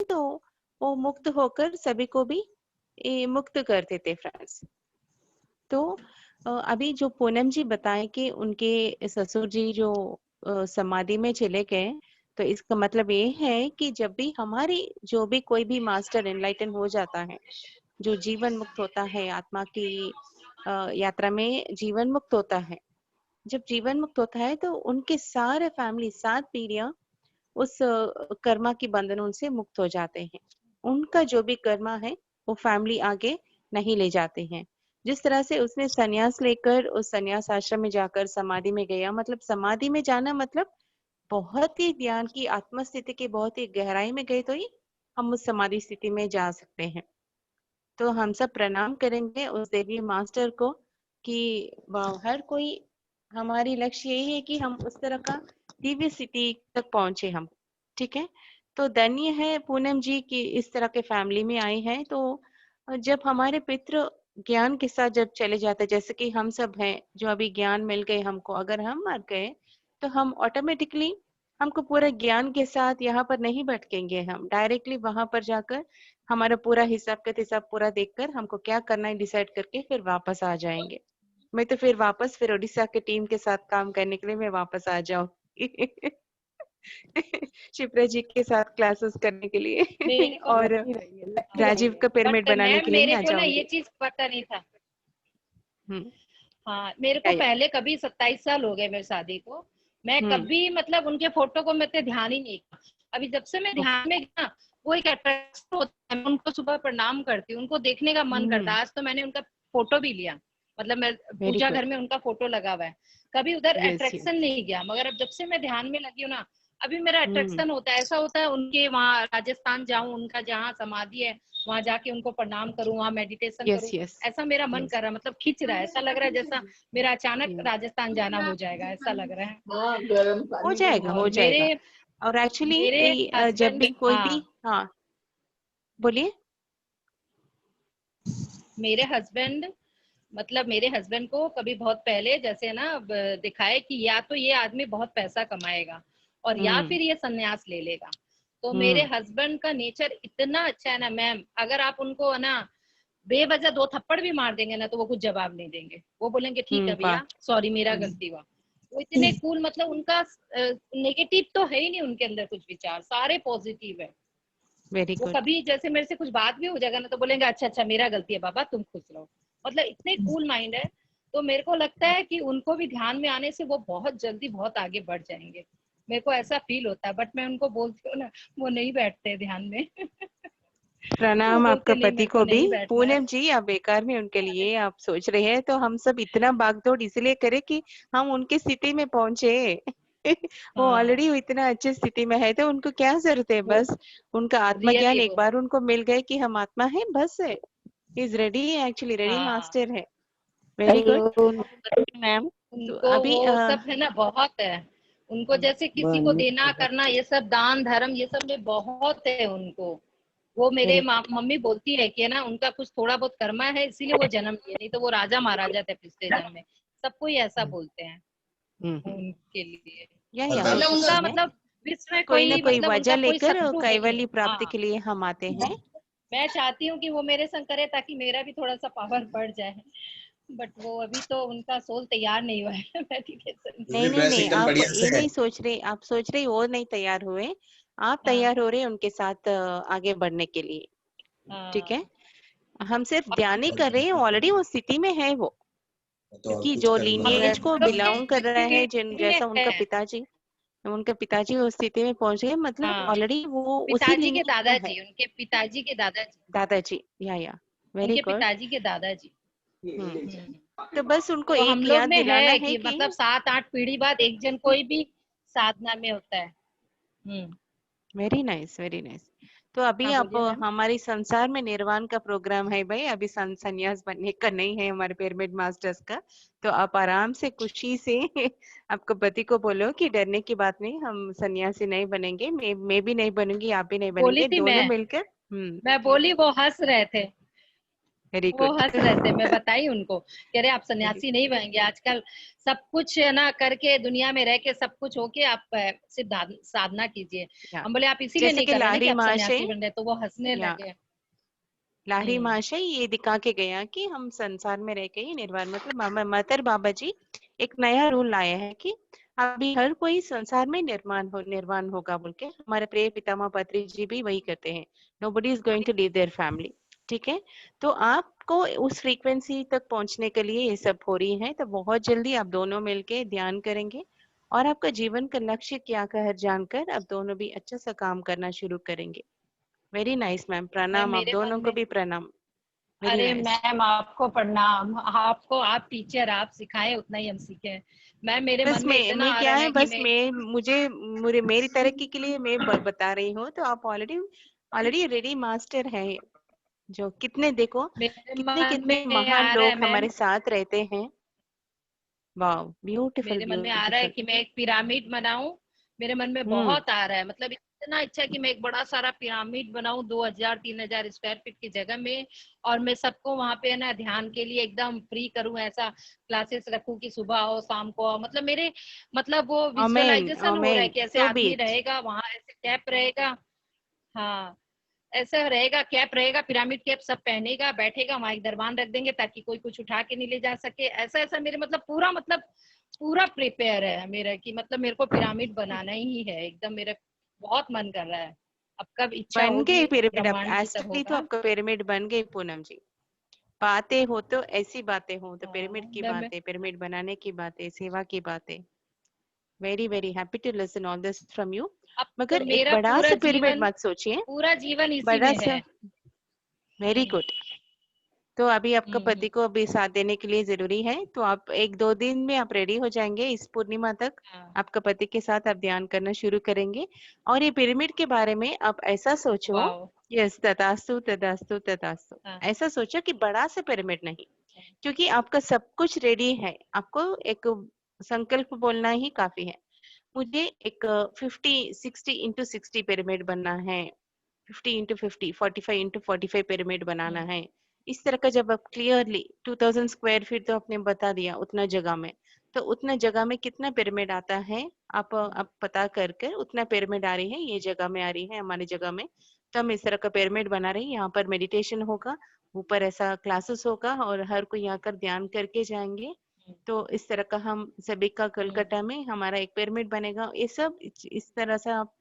तो वो मुक्त होकर सभी को भी मुक्त कर देते फ्रेंड्स। तो अभी जो पूनम जी बताए कि उनके ससुर जी जो समाधि में चले गए, तो इसका मतलब ये है कि जब भी हमारी जो भी कोई भी मास्टर एनलाइटन हो जाता है, जो जीवन मुक्त होता है, आत्मा की यात्रा में जीवन मुक्त होता है, जब जीवन मुक्त होता है तो उनके सारे फैमिली 7 पीढ़ियां उस कर्मा की बंधनों से मुक्त हो जाते हैं। उनका जो भी कर्मा है वो फैमिली आगे नहीं ले जाते हैं। जिस तरह से उसने सन्यास लेकर उस सन्यास आश्रम में जाकर समाधि में गया, मतलब समाधि में जाना मतलब बहुत ही ध्यान की आत्म स्थिति की बहुत ही गहराई में गए तो ही हम उस समाधि स्थिति में जा सकते हैं। तो हम सब प्रणाम करेंगे उस देवी मास्टर को कि हर कोई, हमारी लक्ष्य यही है कि हम उस तरह का दिव्य स्थिति तक पहुंचे हम। ठीक है, तो धन्य है पूनम जी की इस तरह के फैमिली में आए हैं। तो जब हमारे पितृ ज्ञान के साथ जब चले जाते, जैसे कि हम सब हैं जो अभी ज्ञान मिल गए हमको, अगर हम मर गए तो हम ऑटोमेटिकली, हमको पूरा ज्ञान के साथ यहाँ पर नहीं भटकेंगे, हम डायरेक्टली वहां पर जाकर हमारा पूरा हिसाब पूरा देखकर हमको क्या करना है डिसाइड करके फिर वापस आ जाएंगे। मैं तो फिर उड़ीसा के टीम के साथ काम करने के लिए मैं वापस आ जाऊंगी शिप्रा जी के साथ क्लासेस करने के लिए मेरे को और लगती रही राजीव है। का पिरामिड बट बनाने मैम के लिए मैं मेरे आ को ना ये जाऊंगी। चीज पता नहीं था। हम्म। हाँ, मेरे या, को या, पहले कभी 27 साल हो गए मेरी शादी को, मैं हम्म। कभी मतलब उनके फोटो को मैं ध्यान ही नहीं किया। अभी जब से मैं ध्यान में गया, वो एक अट्रैक्शन होता है, मैं उनको सुबह प्रणाम करती हूँ, उनको देखने का मन करता है। आज तो मैंने उनका फोटो भी लिया, मतलब मैं वेरी पूजा गुड। घर में उनका फोटो लगा हुआ है। कभी उधर यस, यस। अट्रैक्शन नहीं गया, मगर अब जब से मैं ध्यान में लगी हूँ ना, अभी मेरा हम्म। अट्रैक्शन होता है। ऐसा होता है उनके वहाँ राजस्थान जाऊं, उनका जहाँ समाधि है वहां जाके उनको प्रणाम करूं, वहां मेडिटेशन यस, करूं। यस, ऐसा मेरा मन यस, कर रहा है, मतलब खींच रहा है, ऐसा लग रहा है जैसा मेरा अचानक यस। राजस्थान जाना हो जाएगा, ऐसा लग रहा है। हाँ, गर्म हो पानी जाएगा, और हो मेरे जाएगा। और मेरे एक्चुअली जब हस्बैंड, भी कोई भी, हाँ, हाँ बोलिए। मेरे हस्बैंड, मतलब मेरे हस्बैंड को कभी बहुत पहले जैसे ना दिखाए कि या तो ये आदमी बहुत पैसा कमाएगा और या हम्म। फिर ये संन्यास ले लेगा। तो मेरे हम्म। हस्बैंड का नेचर इतना अच्छा है ना मैम, अगर आप उनको है ना बेवजह 2 थप्पड़ भी मार देंगे ना तो वो कुछ जवाब नहीं देंगे, वो बोलेंगे ठीक है वाह। भैया, सॉरी मेरा हम्म। गलती हुआ। वो इतने कूल, मतलब उनका नेगेटिव तो है ही नहीं उनके अंदर, कुछ विचार सारे पॉजिटिव है। वेरी वो गुड। कभी जैसे मेरे से कुछ बात भी हो जाएगा ना तो बोलेंगे अच्छा अच्छा मेरा गलती है बाबा, तुम खुश रहो। मतलब इतने कूल माइंड है। तो मेरे को लगता है कि उनको भी ध्यान में आने से वो बहुत जल्दी बहुत आगे बढ़ जाएंगे, मेरे को ऐसा फील होता है। बट मैं उनको बोलती हूँ ना, वो नहीं बैठते ध्यान में वो प्रणाम आपका बोलते नहीं, पति मेरे को को भी। नहीं बैठना है। पूनम जी, आप बेकार में उनके लिए आप सोच रहे हैं, तो हम सब इतना भागदौड़ इसलिए करें कि हम उनकी स्थिति में पहुंचे वो हाँ, ऑलरेडी इतना अच्छी स्थिति में है, तो उनको क्या जरूरत है, वो बस उनका रियली आत्मज्ञान एक वो, बार उनको मिल गए कि हम आत्मा है, बस है। इज रेडी, एक्चुअली रेडी हाँ, मास्टर है। Very good. Hello ma'am. तो उनको अभी वो सब है ना बहुत है। उनको जैसे किसी को देना करना, ये सब दान धर्म ये सब में बहुत है उनको। वो मेरे वेरी गुड। मम्मी बोलती है कि है ना उनका कुछ थोड़ा बहुत कर्मा है इसीलिए वो जन्म लिए, नहीं तो वो राजा महाराजा थे पिछले जन्म में। सबको ही ऐसा बोलते हैं हम्म। उनके लिए। या हो मतलब सकता उनका है, मतलब विश्व में कोई ना कोई, कोई मतलब वजह उनका कोई लेकर शत्रु नहीं है। कैवल्य प्राप्ति हाँ, के लिए हम आते हैं। मैं चाहती हूँ कि वो मेरे संग करे ताकि मेरा भी थोड़ा सा पावर बढ़ जाए। बट वो अभी तो उनका सोल तैयार नहीं हुआ है मेडिटेशन के नहीं, लिए। नहीं, नहीं, एकदम आप बढ़िया से ये है। नहीं सोच रहे, आप सोच रहे वो नहीं तैयार हुए, आप हाँ, तैयार हो रहे हैं उनके साथ आगे बढ़ने के लिए। ठीक है, हाँ, हम सिर्फ अब ध्यान नहीं कर रहे हैं, ऑलरेडी वो स्थिति में है वो, तो और क्योंकि कुछ जो करना अब है। लीनिएज हम को लोग बिलोंग कर रहा है, जिन के में जैसा है। उनका पिताजी उस स्थिति में पहुंच गए, मतलब हाँ, ऑलरेडी वो उसी पिताजी के लीनिएज का है। दादाजी, उनके पिताजी के दादाजी, दादाजी, या वेरी उनके गुड। पिताजी के दादाजी। हम्म। हम्म। तो बस उनको तो हम एक लोग याद में दिलाना है है कि कि मतलब 7-8 पीढ़ी बाद एक जन कोई भी साधना में होता है। Hmm. Very nice, very nice. तो अभी हाँ, आप बोलिए मैम। हमारी संसार में निर्वाण का प्रोग्राम है भाई, अभी संन्यास बनने का नहीं है हमारे पिरामिड मास्टर्स का। तो आप आराम से खुशी से आपको पति को बोलो कि डरने की बात नहीं, हम सन्यासी नहीं बनेंगे, मैं भी नहीं बनूंगी, आप भी नहीं बोली बनेंगे, थी दोनों मैं मिलकर। हम्म। मैं बोली, वो हंस रहे थे। वेरी वो गुड। हंस रहे थे, मैं बताई उनको, कह रहे आप सन्यासी नहीं बनेंगे आजकल, सब कुछ है ना करके दुनिया में रह के सब कुछ होके आप सिर्फ साधना कीजिए। या हम बोले आप इसीलिए जैसे नहीं कि कर रहे ना कि लाहिरी आप महाशय, सन्यासी बन रहे, तो वो हंसने या लगे। लाहिरी हम्म। महाशय ये दिखा के गया कि हम संसार में रह के ही निर्वाण, मतलब महतर बाबा जी एक नया रूल लाया है कि अभी हर कोई संसार में निर्वाण होगा बोल के। हमारे प्रिय पितामह पत्री जी भी वही करते हैं, nobody is going to leave their family. ठीक है, तो आपको उस फ्रीक्वेंसी तक पहुंचने के लिए ये सब हो रही है, तो बहुत जल्दी आप दोनों मिलके ध्यान करेंगे और आपका जीवन का लक्ष्य क्या है जानकर आप दोनों भी अच्छा सा काम करना शुरू करेंगे। वेरी नाइस मैम, मैम प्रणाम आप मेरे मन दोनों को में, भी प्रणाम। वेरी अरे नाइस। मैम आपको प्रणाम, आपको, आप टीचर, आप सिखाए उतना ही हम सीखे हैं। मैम मेरे बस मन में इतना मैं आ क्या रहा है है, ना कि बस मैं मेरी तरक्की के लिए मैं बता रही हूँ, तो आप ऑलरेडी ऑलरेडी रेडी मास्टर है। जो कितने देखो, मेरे कितने मन कितने में महान आ रहा है लोग हमारे मैम, साथ रहते हैं। वाह, ब्यूटीफुल मेरे मन में आ रहा है ब्यूटीफुल। कि मैं एक पिरामिड बनाऊं। मेरे मन में हम्म। बहुत आ रहा है, मतलब इतना इच्छा है कि मैं एक बड़ा सारा पिरामिड बनाऊं 2000-3000 स्क्वायर फीट की जगह में, और मैं सबको वहां पे है ना ध्यान के लिए एकदम फ्री करूं, ऐसा क्लासेस रखूं कि सुबह आओ शाम को आओ, मतलब मेरे, मतलब वो आमेन विजुअलाइजेशन हो रहा है आमेन, कि ऐसे सो बी आदमी इट। रहेगा वहां, ऐसे कैप रहेगा। हाँ, ऐसा रहेगा, कैप रहेगा, पिरामिड कैप सब पहनेगा, बैठेगा वहां, एक दरबान रख देंगे ताकि कोई कुछ उठा के नहीं ले जा सके, ऐसा ऐसा मेरे मतलब पूरा, मतलब पूरा प्रिपेयर है मेरा कि मतलब मेरे को पिरामिड बनाना ही है एकदम, मेरा बहुत मन कर रहा है। अब कब इच्छा बन गए होगी पिरामिड, आप ब्रह्मांड की तब एस्ट्रली तो होगा। आपका पिरामिड बन गए पूनम जी। बातें हो तो ऐसी बातें हो, तो पिरामिड हाँ, की मैं बातें, पिरामिड बनाने की बातें, सेवा की बातें। Very very happy to listen all this from you. अब तो मगर एक मेरा बड़ा सा पिरामिड मत सोचिए, पूरा जीवन इसी बड़ा में है। सा। वेरी हम्म। गुड। तो अभी आपका हम्म। पति को अभी साथ देने के लिए जरूरी है, तो आप 1-2 दिन में आप रेडी हो जाएंगे, इस पूर्णिमा तक हाँ। आपका पति के साथ आप ध्यान करना शुरू करेंगे। और ये पिरामिड के बारे में आप ऐसा सोचो, वाओ। यस, तथास्तु तथास्तु तथास्तु, हाँ। ऐसा सोचो कि बड़ा सा पिरामिड नहीं, क्योंकि आपका सब कुछ रेडी है, आपको एक संकल्प बोलना ही काफी है। मुझे एक 50-60 × 60 पिरामिड बनना है, 50 × 50, 45 × 45 पिरामिड बनाना हम्म। है। इस तरह का जब आप क्लियरली 2000 स्क्वायर फीट तो आपने बता दिया उतना जगह में, तो उतना जगह में कितना पिरामिड आता है, आप पता कर कर उतना पिरामिड आ रही है, ये जगह में आ रही है हमारी जगह में, तो हम इस तरह का पिरामिड बना रहे हैं। यहाँ पर मेडिटेशन होगा, ऊपर ऐसा क्लासेस होगा और हर कोई यहाँ कर ध्यान करके जाएंगे। तो इस तरह का हम सभी का हम्म। कलकत्ता में हमारा एक पिरामिड बनेगा। ये सब इस तरह से आप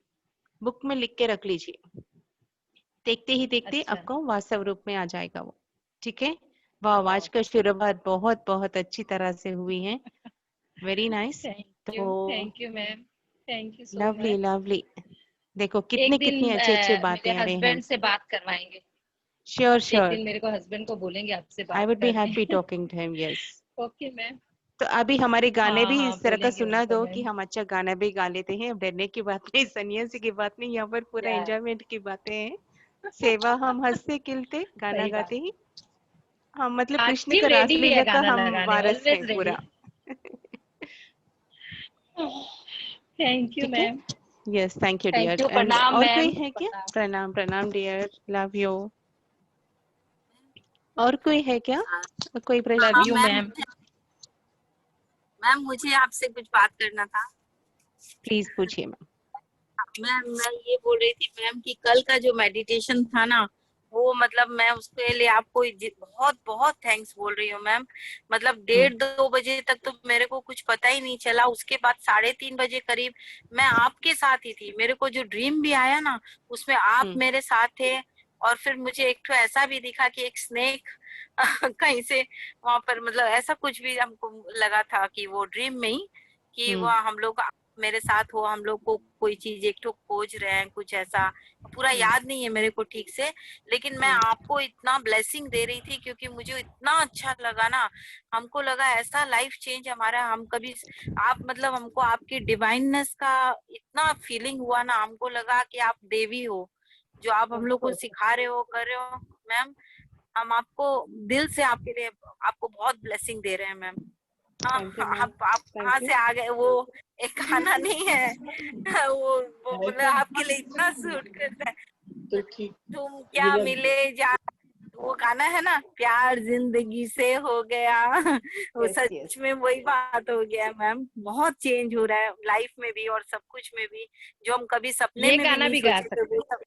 बुक में लिख के रख लीजिए, देखते ही देखते अच्छा। आपको वास्तव रूप में आ जाएगा वो। ठीक है। वाह, आज वाओ। का शुरुआत बहुत बहुत अच्छी तरह से हुई है। Very nice. तो thank you ma'am, thank you so lovely much. Lovely. देखो एक कितने दिन कितनी अच्छे अच्छे मेरे बातें आ रहे हैं। हस्बैंड से बात करवाएंगे, श्योर एक श्योर, दिन मेरे को हस्बैंड को बोलेंगे आपसे आई बात वुड बी करने। Happy talking to him, yes. Okay ma'am. तो अभी हमारे गाने हाँ भी हाँ इस तरह का बोलेंगे सुना उनको दो कि मैम। हम अच्छा गाना भी गा लेते हैं। अब डरने की बात नहीं, सन्यासी की बात नहीं, यहाँ पर पूरा या एंजॉयमेंट की बातें हैं। सेवा हम हंसते खिलते गाना सही बात। गाते ही, हाँ, मतलब हाँ, कृष्ण का टीम रेडी है रासलीला का गाना हम लगाने, वारस है ऑलवेज रेडी। पूरा। थैंक यू ठीक है। Ma'am. Yes, thank you thank dear. You, and प्रणाम और कोई मैम, है क्या? प्रणाम। प्रणाम प्रणाम डियर, लव यू। और कोई है क्या? कोई लव प्रश्न? You ma'am, ma'am. मैम मुझे आपसे कुछ बात करना था। प्लीज पूछिए मैम। मैम मैं ये बोल रही थी मैम कि कल का जो मेडिटेशन था ना, वो मतलब मैं उसके लिए आपको बहुत बहुत थैंक्स बोल रही हूँ मैम। मतलब हम्म 1:30-2 बजे तक तो मेरे को कुछ पता ही नहीं चला। उसके बाद 3:30 बजे करीब मैं आपके साथ ही थी। मेरे को जो ड्रीम भी आया ना, उसमें आप हम्म मेरे साथ थे। और फिर मुझे एक तो ऐसा भी दिखा कि एक स्नेक कहीं से वहां पर, मतलब ऐसा कुछ भी हमको लगा था कि वो ड्रीम में ही कि हम्म वह हम लोग मेरे साथ हो, हम लोग को कोई चीज एक तो खोज रहे हैं, कुछ ऐसा पूरा हम्म याद नहीं है मेरे को ठीक से। लेकिन मैं हम्म आपको इतना ब्लेसिंग दे रही थी क्योंकि मुझे इतना अच्छा लगा ना। हमको लगा ऐसा लाइफ चेंज हमारा, हम कभी आप मतलब हमको आपकी डिवाइननेस का इतना फीलिंग हुआ ना। हमको लगा कि आप देवी हो, जो आप हम लोग को सिखा रहे हो, कर रहे हो मैम। हम आपको दिल से आपके लिए आपको बहुत ब्लेसिंग दे रहे हैं मैम। हाँ, थैंक यू मैम, आप कहाँ थैंक यू। से आ गए? वो एक खाना नहीं है। वो मतलब आपके लिए इतना सूट करता है। तो ठीक, तुम क्या मिले जा, वो गाना है ना, प्यार जिंदगी से हो गया। वो यस सच यस। में वही बात हो गया मैम। बहुत चेंज हो रहा है लाइफ में भी और सब कुछ में भी, जो हम कभी सपने ये में भी गाना नहीं भी गा सोचे थे सकते वो हो। सब।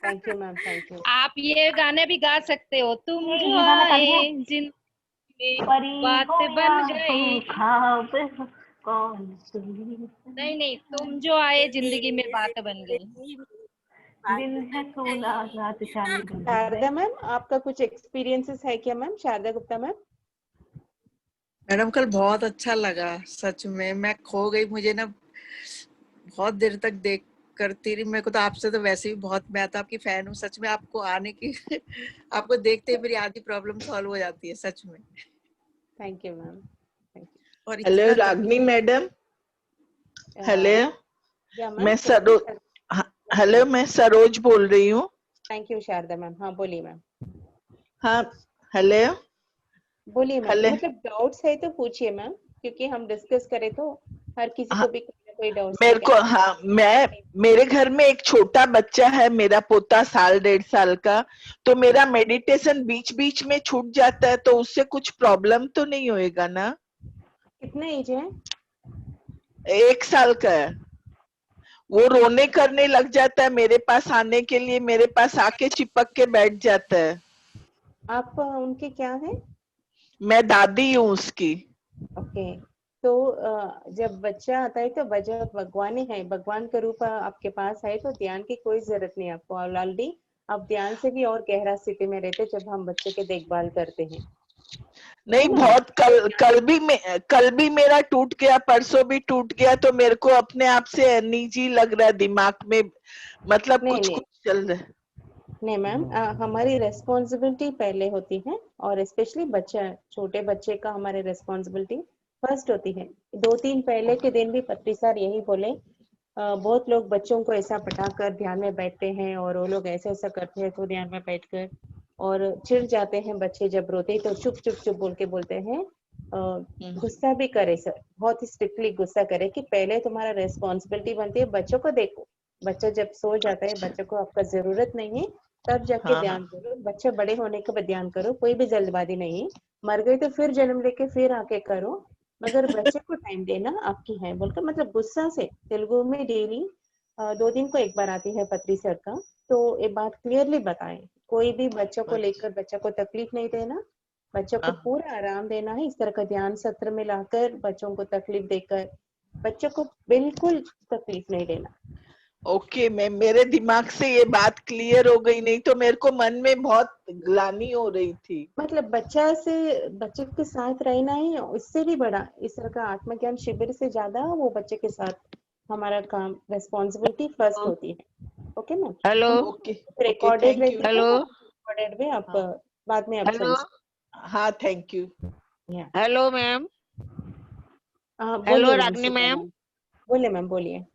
Thank you ma'am, thank you. आप ये गाने भी गा सकते हो, तुम जो ये गाना कर दूं? आए जिंदगी में परी बात हो या बन हो गई। ख्वाब हो, कौन सी नहीं नहीं, तुम जो आए जिंदगी में तेरी बात बन गई। जिंदगी में बात दिल है बन सोना गई। रात शानी बन गई। शारदा मैम, आपका कुछ एक्सपीरियंसेस है क्या ma'am? Sharda Gupta ma'am. Madam कल बहुत अच्छा लगा, सच में मैं खो गई। मुझे ना बहुत देर तक देख करती रही। मेरे को तो आपसे तो वैसे भी बहुत, मैं तो आपकी फैन हूँ सच में। आपको आने की आपको देखते ही मेरी आधी प्रॉब्लम सॉल्व हो जाती है सच में। थैंक यू मैम, थैंक और हेलो इतना रागनी मैडम। यू। हेलो, या मैं मैम सरोज, हेलो मैं सरोज बोल रही हूँ। Thank you Sharda ma'am. हाँ बोलिए मैम। हाँ हेलो बोलिए मैम, हेलो। मतलब डाउट्स है तो पूछिए मैम, क्योंकि हम डिस्कस करें तो हर किसी हाँ, को भी कोई ना कोई डाउट्स मेरे लेके को, हाँ मेरे घर में एक छोटा बच्चा है, मेरा पोता 1.5 साल का। तो मेरा मेडिटेशन बीच बीच में छूट जाता है, तो उससे कुछ प्रॉब्लम तो नहीं होएगा ना? कितना एज है? 1 साल का है। वो रोने करने लग जाता है मेरे पास आने के लिए, मेरे पास आके चिपक के बैठ जाता है। आप उनके क्या है? मैं दादी हूँ उसकी। ओके। तो जब बच्चा आता है तो वजह भगवान ही है, भगवान का रूप आपके पास है, तो ध्यान की कोई जरूरत नहीं आपको। ऑलरेडी आप ध्यान से भी और गहरा स्थिति में रहते जब हम बच्चे की देखभाल करते हैं, ठीक नहीं, है ना मैम? बहुत कल भी मेरा टूट गया, परसों भी टूट गया। तो मेरे को अपने आप से अनईजी लग रहा है दिमाग में, मतलब नहीं कुछ नहीं कुछ चल रहा है। नहीं मैम, हमारी रेस्पॉन्सिबिलिटी पहले होती है, और स्पेशली बच्चा, छोटे बच्चे का हमारी रेस्पॉन्सिबिलिटी फर्स्ट होती है। 2-3 पहले के दिन भी पत्री सर यही बोले, बहुत लोग बच्चों को ऐसा पटाकर ध्यान में बैठते हैं, और वो लोग ऐसा ऐसा करते हैं तो ध्यान में बैठकर, और चिढ़ जाते हैं बच्चे जब रोते हैं, तो चुप चुप चुप बोल के बोलते हैं। गुस्सा भी करे सर, बहुत ही स्ट्रिक्टली गुस्सा करे कि पहले तुम्हारा रेस्पॉन्सिबिलिटी बनती है बच्चों को देखो। बच्चा जब सो जाता है, अच्छा, बच्चों को आपका जरूरत नहीं है, तब जाके हाँ हाँ। ध्यान करो। बच्चा बड़े होने के बाद ध्यान करो, कोई भी जल्दबाजी नहीं। मर गए तो फिर जन्म लेके फिर आके करो, मगर बच्चे को टाइम देना आपकी है बोलकर, मतलब गुस्सा से। तेलुगु में डेली 2 दिन को एक बार आती है पत्री सर का, तो ये बात क्लियरली बताएं। कोई भी बच्चों को लेकर बच्चों को तकलीफ नहीं देना, बच्चों को हाँ। पूरा आराम देना है। इस तरह का ध्यान सत्र में लाकर बच्चों को तकलीफ देकर बच्चों को बिल्कुल तकलीफ नहीं देना। ओके मैम, मेरे दिमाग से ये बात क्लियर हो गई, नहीं तो मेरे को मन में बहुत ग्लानि हो रही थी। मतलब बच्चे के साथ रहना है, इससे भी बड़ा इस तरह का आत्मज्ञान शिविर से ज्यादा वो बच्चे के साथ हमारा काम, रेस्पॉन्सिबिलिटी फर्स्ट होती है। Okay ma'am? Hello okay okay, recorded thank you. रहती है, हेलो रिकॉर्डेड में आप हाँ बाद में आप हेलो सुन हाँ, थैंक यू। सकते हैं। Hello ma'am. हेलो बोलिए मैम रागनी सीता मैम। मैम। बोलिए मैम, बोलिए।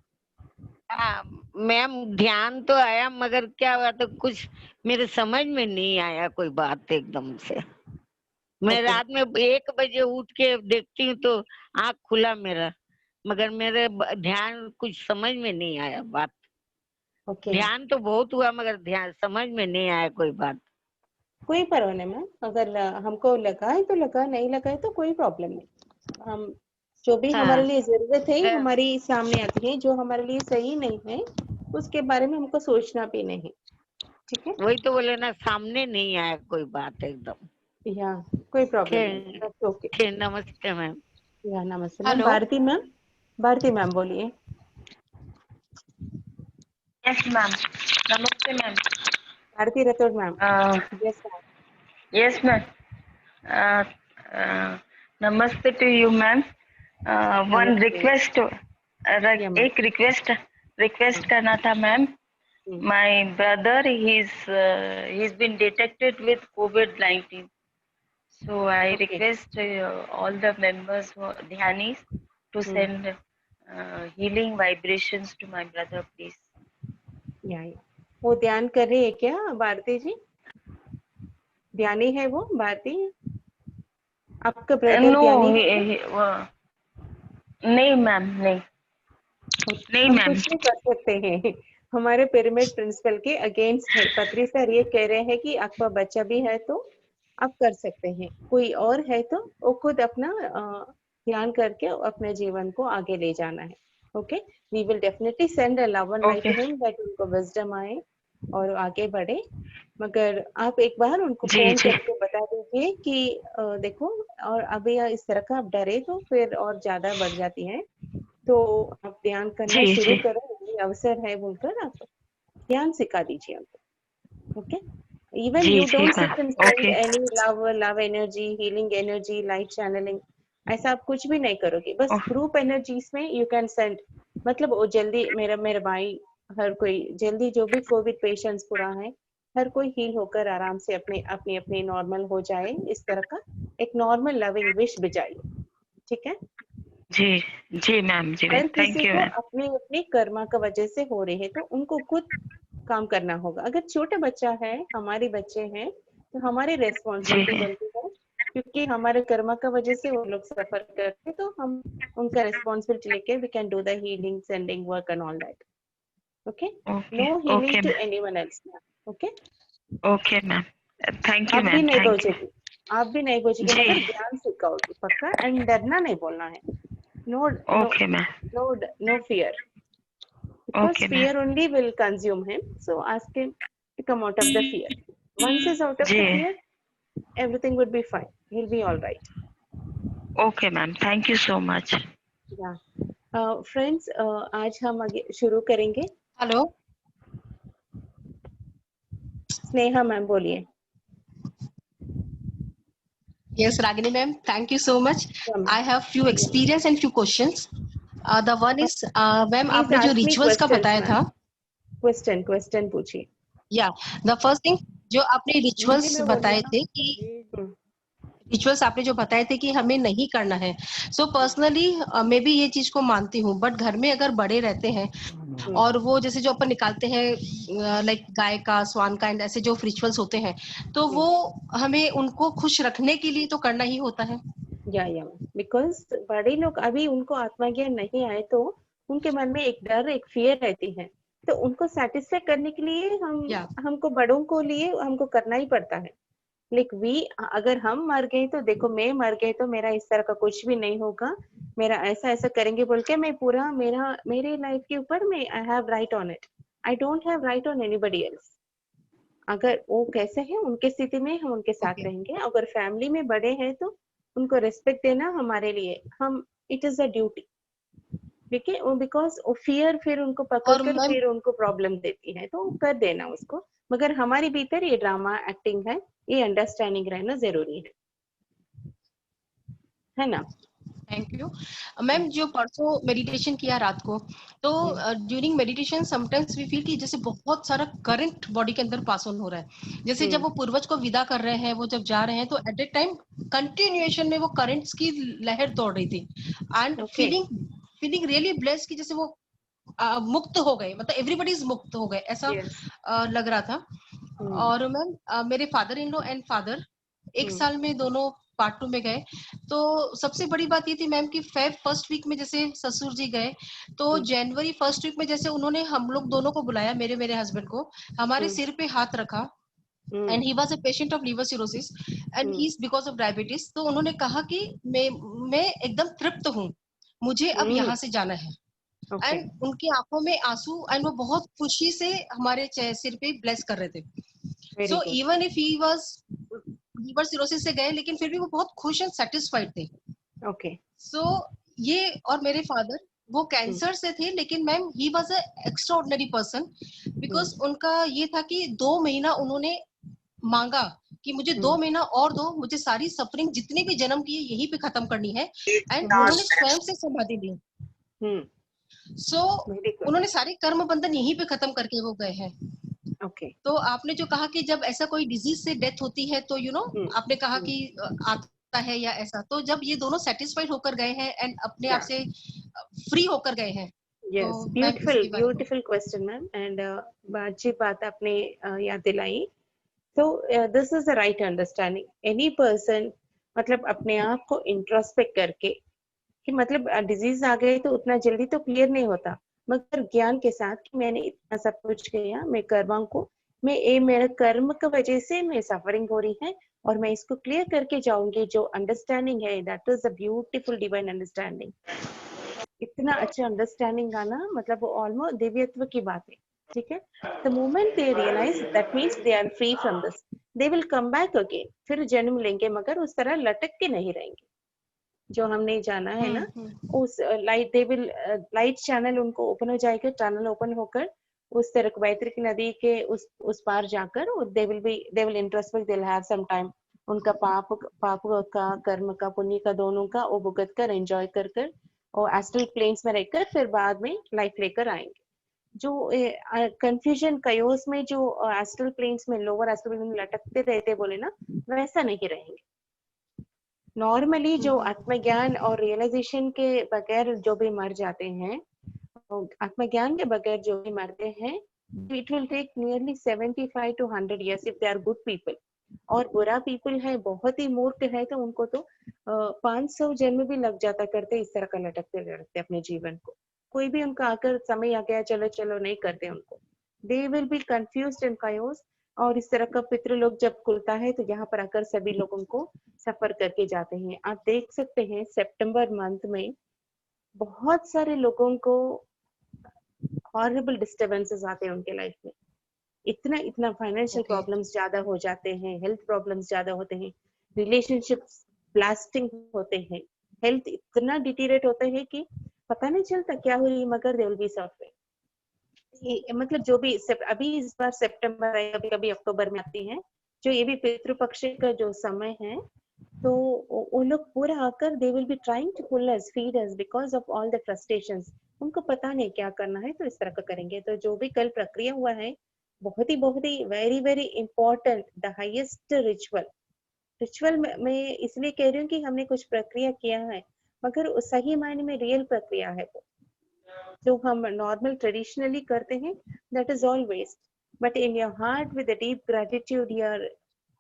मैम ध्यान तो आया, मगर क्या हुआ तो कुछ मेरे समझ में नहीं आया कोई बात एकदम से। मैं ओके रात में 1 बजे उठ के देखती हूँ तो आँख खुला मेरा, मगर मेरे ध्यान कुछ समझ में नहीं आया बात। ओके, ध्यान तो बहुत हुआ मगर ध्यान समझ में नहीं आया कोई बात। कोई परवाह नहीं मैम। अगर हमको लगा है तो लगा, नहीं लगा है तो कोई प्रॉब्लम नहीं। हम जो भी हमारे हाँ लिए जरूरत है मैं- हमारी सामने आती है, जो हमारे लिए सही नहीं है उसके बारे में हमको सोचना भी नहीं। ठीक है? वही तो बोले ना, सामने नहीं आया कोई बात एकदम। या कोई प्रॉब्लम नहीं, ठीक दैट्स ओके। ठीक, नमस्ते मैम। या नमस्ते मैम। हेलो। भारती मैम बोलिए। Yes, ma'am. Namaste, ma'am. Bharti Rathore ma'am. Uh, yes ma'am. yes, ma'am. Uh, uh, namaste to you, ma'am. One नमस्ते। request, या मैम। एक request करना था, ma'am. Hmm, My brother, he's been detected with COVID-19. So I okay. request all the members, Dhyanis, to hmm, send healing vibrations to my brother, please. या वो ध्यान कर रही है क्या भारती जी? ध्यानी है वो भारती? आपका ब्रदर No, ध्यानी है क्या? नहीं मैम, नहीं हम मैम। कुछ नहीं कर सकते हैं। हमारे पिरामिड प्रिंसिपल के अगेंस्ट है। पत्री सर ये कह रहे हैं कि आपका बच्चा भी है तो आप कर सकते हैं, कोई और है तो वो खुद अपना ध्यान करके अपने जीवन को आगे ले जाना है। Okay, we will definitely send a love and light to him that उनको विजडम आए और आगे बढ़े। मगर आप एक बार उनको फोन करके बता दीजिए कि देखो, और अभी इस तरह का आप डरे तो फिर और ज्यादा बढ़ जाती है, तो आप ध्यान करना शुरू करो, ये अवसर है बोलकर आप ध्यान सिखा दीजिए उनको। Okay, even you don't sit and send any love energy, healing energy, light channeling, ऐसा आप कुछ भी नहीं करोगे। बस ग्रुप एनर्जीज में यू कैन सेंड, मतलब वो जल्दी मेरे भाई हर कोई जल्दी, जो भी कोविड पेशेंट्स पूरा है हर कोई हील होकर आराम से अपनी नॉर्मल हो जाए, इस तरह का एक नॉर्मल लविंग विश भिजाइए। ठीक है जी मैम, जी मैम, थैंक यू मैम। अपनी अपनी कर्मा का वजह से हो रहे हैं तो उनको खुद काम करना होगा। अगर छोटा बच्चा है, हमारे बच्चे हैं, तो हमारी रेस्पॉन्सिबिलिटी बनती है, क्योंकि हमारे कर्मा का वजह से वो लोग सफर करते हैं, तो हम उनका रेस्पॉन्सिबिलिटी लेके we can do the healing, sending work and all that. Okay, no healing to anyone else. Okay ma'am, thank you आप मैम। भी नहीं बोझेगी, आप भी नहीं बोझेगी, मगर ज्ञान सिखाओगी पक्का, एंड डरना नहीं बोलना है। No okay ma'am, no fear, because fear only will consume him, so ask him to come out of the fear. Once he's out of the fear, everything would be fine, he'll be all right. Okay ma'am, thank you so much. Yeah, friends, आज हम आगे शुरू करेंगे। Hello, Sneha ma'am बोलिए। yes Ragini ma'am, thank you so much. I have few experience and few questions. The one is ma'am, आपने जो rituals का बताया था, क्वेश्चन पूछिए। the first thing जो आपने रिचुअल्स बताए थे कि रिचुअल्स आपने जो बताए थे कि हमें नहीं करना है, सो पर्सनली मैं भी ये चीज को मानती हूँ, बट घर में अगर बड़े रहते हैं और वो जैसे जो अपन निकालते हैं लाइक गाय का, स्वान का, एंड ऐसे जो रिचुअल्स होते हैं, तो वो हमें उनको खुश रखने के लिए तो करना ही होता है। या बिकॉज बड़े लोग अभी उनको आत्मज्ञान नहीं आए, तो उनके मन में एक डर, एक फियर रहती है, तो उनको सेटिस्फाई करने के लिए हमको बड़ों को लिए हमको करना ही पड़ता है। अगर हम मर गए तो देखो, मैं मर गई तो मेरा इस तरह का कुछ भी नहीं होगा, मेरा ऐसा करेंगे बोल के मैं पूरा मेरे लाइफ के ऊपर मैं I have right on it, I don't have right on anybody else. अगर वो कैसे है उनके स्थिति में हम उनके साथ रहेंगे। अगर फैमिली में बड़े हैं तो उनको रिस्पेक्ट देना हमारे लिए इट इज अ ड्यूटी। ठीक है, बिकॉज फियर फिर उनको पकड़कर फिर उनको प्रॉब्लम देती है, तो कर देना उसको, मगर हमारे भीतर ये ड्रामा एक्टिंग है, ये अंडरस्टैंडिंग रहना जरूरी है ना। Thank you ma'am. जो परसों मेडिटेशन किया रात को, तो during meditation sometimes we feel कि जैसे बहुत सारा करंट बॉडी के अंदर पास ऑन हो रहा है, जैसे जब वो पूर्वज को विदा कर रहे हैं, वो जब जा रहे हैं, तो एट ए टाइम कंटिन्यूएशन में वो करंट्स की लहर दौड़ रही थी, एंड फीलिंग रियली ब्लेस्ड कि जैसे वो मुक्त हो गए, मतलब एवरीबॉडी इज मुक्त हो गए, ऐसा लग रहा था। और मैम मेरे father in law and father एक साल में दोनों पार्ट 2 में गए, तो सबसे बड़ी बात ये थी मैम कि फेब फर्स्ट वीक में जैसे ससुर जी गए, तो जनवरी फर्स्ट वीक में जैसे उन्होंने हम लोग दोनों को बुलाया, मेरे हस्बैंड को, हमारे सिर पे हाथ रखा, and he was a patient of liver cirrhosis and he is because of diabetes. तो उन्होंने कहा कि मैं एकदम तृप्त हूँ, मुझे अब यहाँ से जाना है, एंड उनकी आंखों में आंसू, एंड वो बहुत खुशी से हमारे सिर पे ब्लेस कर रहे थे। So even if he was liver cirrhosis से गए, लेकिन फिर भी वो बहुत खुश एंड सेटिस्फाइड थे। ओके, सो ये, और मेरे फादर वो कैंसर से थे, लेकिन ma'am he was a extraordinary person, because उनका ये था कि 2 महीना उन्होंने मांगा कि मुझे 2 महीना और दो, मुझे सारी सफरिंग जितने भी जन्म किए यहीं पे खत्म करनी है, एंड उन्होंने स्वयं से समाधि ली। सो उन्होंने सारे कर्म बंधन यहीं पे खत्म करके वो गए हैं। तो आपने जो कहा कि जब ऐसा कोई डिजीज से डेथ होती है, तो आपने कहा कि आता है या ऐसा, तो जब ये दोनों सेटिस्फाइड होकर गए हैं एंड अपने आप से फ्री होकर गए हैं। Yes, beautiful question ma'am, and अच्छी बात आपने याद दिलाई। तो this is the right understanding. Any person मतलब अपने आप को इंट्रोस्पेक्ट करके कि मतलब डिजीज आ गए तो उतना जल्दी तो क्लियर नहीं होता, मगर ज्ञान के साथ कि मैंने इतना सब कुछ किया, मैं कर्माओं को, मैं ये मेरे कर्म की वजह से मैं सफरिंग हो रही है और मैं इसको क्लियर करके जाऊंगी। जो अंडरस्टैंडिंग है, that is a beautiful divine understanding. इतना अच्छा अंडरस्टैंडिंग आना मतलब वो ऑलमोस्ट दिव्यत्व की बात है, ठीक है। The moment they realise that means they are free from this, they will come back again, फिर जन्म लेंगे मगर उस तरह लटक के नहीं रहेंगे। जो हमने जाना है ना, उस light they will light channel उनको ओपन हो जाएगा, टनल ओपन होकर उस तरह वैतरिक नदी के उस पार जाकर they will introspect, they will have some time उनका पाप का कर्म का पुण्य का दोनों का वो भुगत कर एंजॉय कर कर और एस्ट्रल प्लेन्स में रहकर फिर बाद में लाइफ लेकर आएंगे। जो कंफ्यूजन कयोस में जो एस्ट्रल प्लेन्स में लोअर एस्ट्रल प्लेन में लटकते रहते बोले ना, वैसा नहीं रहेंगे। नॉर्मली जो आत्मज्ञान और रियलाइजेशन के बगैर जो भी मर जाते हैं, आत्मज्ञान के बगैर जो भी मरते हैं, it will take nearly 75 to 100 years if they are good people. और बुरा पीपल है, बहुत ही मूर्ख है, तो उनको तो 500 जन्म भी लग जाता करते इस तरह का लटकते लटकते अपने जीवन को। कोई भी उनका आकर समय आ गया चलो चलो नहीं करते उनको, they will be confused and chaos. और इस तरह का पितृ लोग जब खुलता है तो यहाँ पर आकर सभी लोगों को सफर करके जाते हैं। आप देख सकते हैं सितंबर मंथ में बहुत सारे लोगों को हॉरिबल डिस्टर्बेंसेस आते हैं उनके लाइफ में। इतना फाइनेंशियल प्रॉब्लम्स ज्यादा हो जाते हैं, हेल्थ प्रॉब्लम्स ज्यादा होते हैं, रिलेशनशिप्स ब्लास्टिंग होते हैं, हेल्थ इतना डिटीरेट होता है कि पता नहीं चलता क्या हुई, मगर दे विल बी सफरिंग। मतलब जो भी अभी इस बार सितंबर है, कभी कभी अक्टूबर में आती है, जो ये भी पितृपक्ष का जो समय है, तो वो लोग पूरा आकर they will be trying to pull us, feed us because of all the frustrations. उनको पता नहीं क्या करना है, तो इस तरह का करेंगे। तो जो भी कल प्रक्रिया हुआ है बहुत ही very very important, the highest ritual मैं इसलिए कह रही हूँ कि हमने कुछ प्रक्रिया किया है, मगर सही मायने में रियल प्रक्रिया है वो जो हम नॉर्मल ट्रेडिशनली करते हैं, that is all waste. But in your heart with deep gratitude, your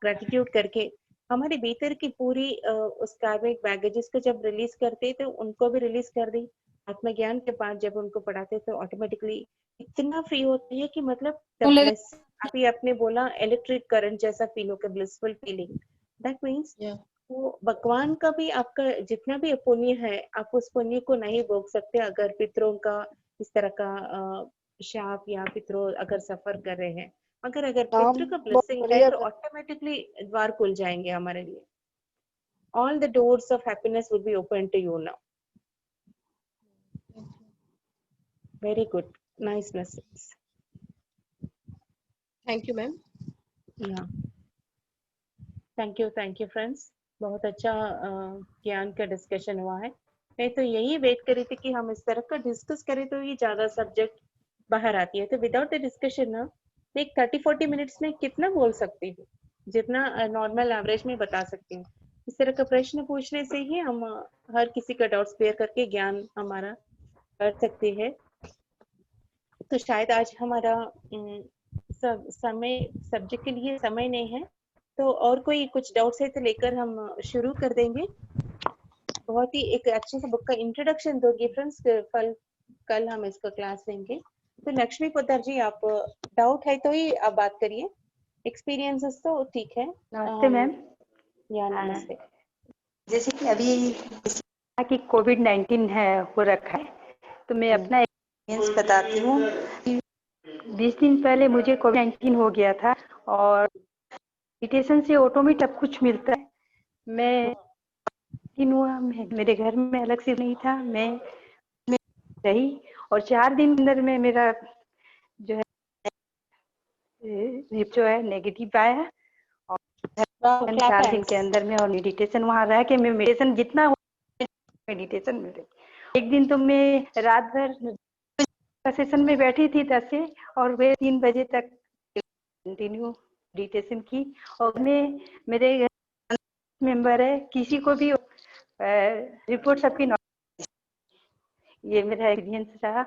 gratitude करके हमारे भीतर की पूरी उस कार्मिक बैगेजेस को जब रिलीज करते तो उनको भी रिलीज कर दी। आत्मज्ञान के बाद जब उनको पढ़ाते तो ऑटोमेटिकली इतना फ्री होती है कि मतलब अभी आपने बोला इलेक्ट्रिक करंट जैसा फील होकर ब्लिसफुल फीलिंग, दैट मीन्स वो भगवान का भी आपका जितना भी पुण्य है, आप उस पुण्य को नहीं भोग सकते अगर पितरों का इस तरह का शाप या पितरों अगर सफर कर रहे हैं। मगर अगर पितृ का ब्लेसिंग है तो ऑटोमेटिकली द्वार खुल जाएंगे हमारे लिए। All the doors of happiness will be open to you now. Very good, nice message. Thank you, ma'am. Yeah. Thank you friends. बहुत अच्छा ज्ञान का डिस्कशन हुआ है। मैं तो यही वेट करी थी कि हम इस तरह का डिस्कस करें तो ये ज्यादा सब्जेक्ट बाहर आती है। तो विदाउट द डिस्कशन ना मैं 30-40 मिनट्स में कितना बोल सकती हूँ, जितना नॉर्मल एवरेज में बता सकती हूँ। इस तरह का प्रश्न पूछने से ही हम हर किसी का डाउट्स क्लियर करके ज्ञान हमारा कर सकते हैं। तो शायद आज हमारा समय सब्जेक्ट के लिए समय नहीं है, तो और कोई कुछ डाउट्स है तो लेकर हम शुरू कर देंगे। बहुत ही एक अच्छे से बुक का इंट्रोडक्शन दोगे फ्रेंड्स, कल हम इसका क्लास लेंगे। तो लक्ष्मी पोद्दार जी, आप डाउट है तो ही आप बात करिए, एक्सपीरियंसेस तो ठीक है। नमस्ते मैम। या नमस्ते। जैसे कि अभी कि कोविड-19 है हो रखा है, तो मैं अपना एक्सपीरियंस बताती हूँ। 20 दिन पहले मुझे कोविड-19 हो गया था और मेडिटेशन से ऑटोमेटिक सब कुछ मिलता है। मैं हुआ, मेरे घर में अलग से नहीं था, मैं रही और 4 दिन अंदर में मेरा जो है नेगेटिव आया और 4 दिन के अंदर में और मेडिटेशन वहाँ रह के मैं मेडिटेशन जितना मेडिटेशन में रही। एक दिन तो मैं रात भर सेशन में बैठी थी 10 से और वे 3 बजे तक कंटिन्यू मेडिटेशन की। और मैं मेरे मेंबर है, किसी को भी रिपोर्ट सबकी ये मेरा एक्सपीरियंस रहा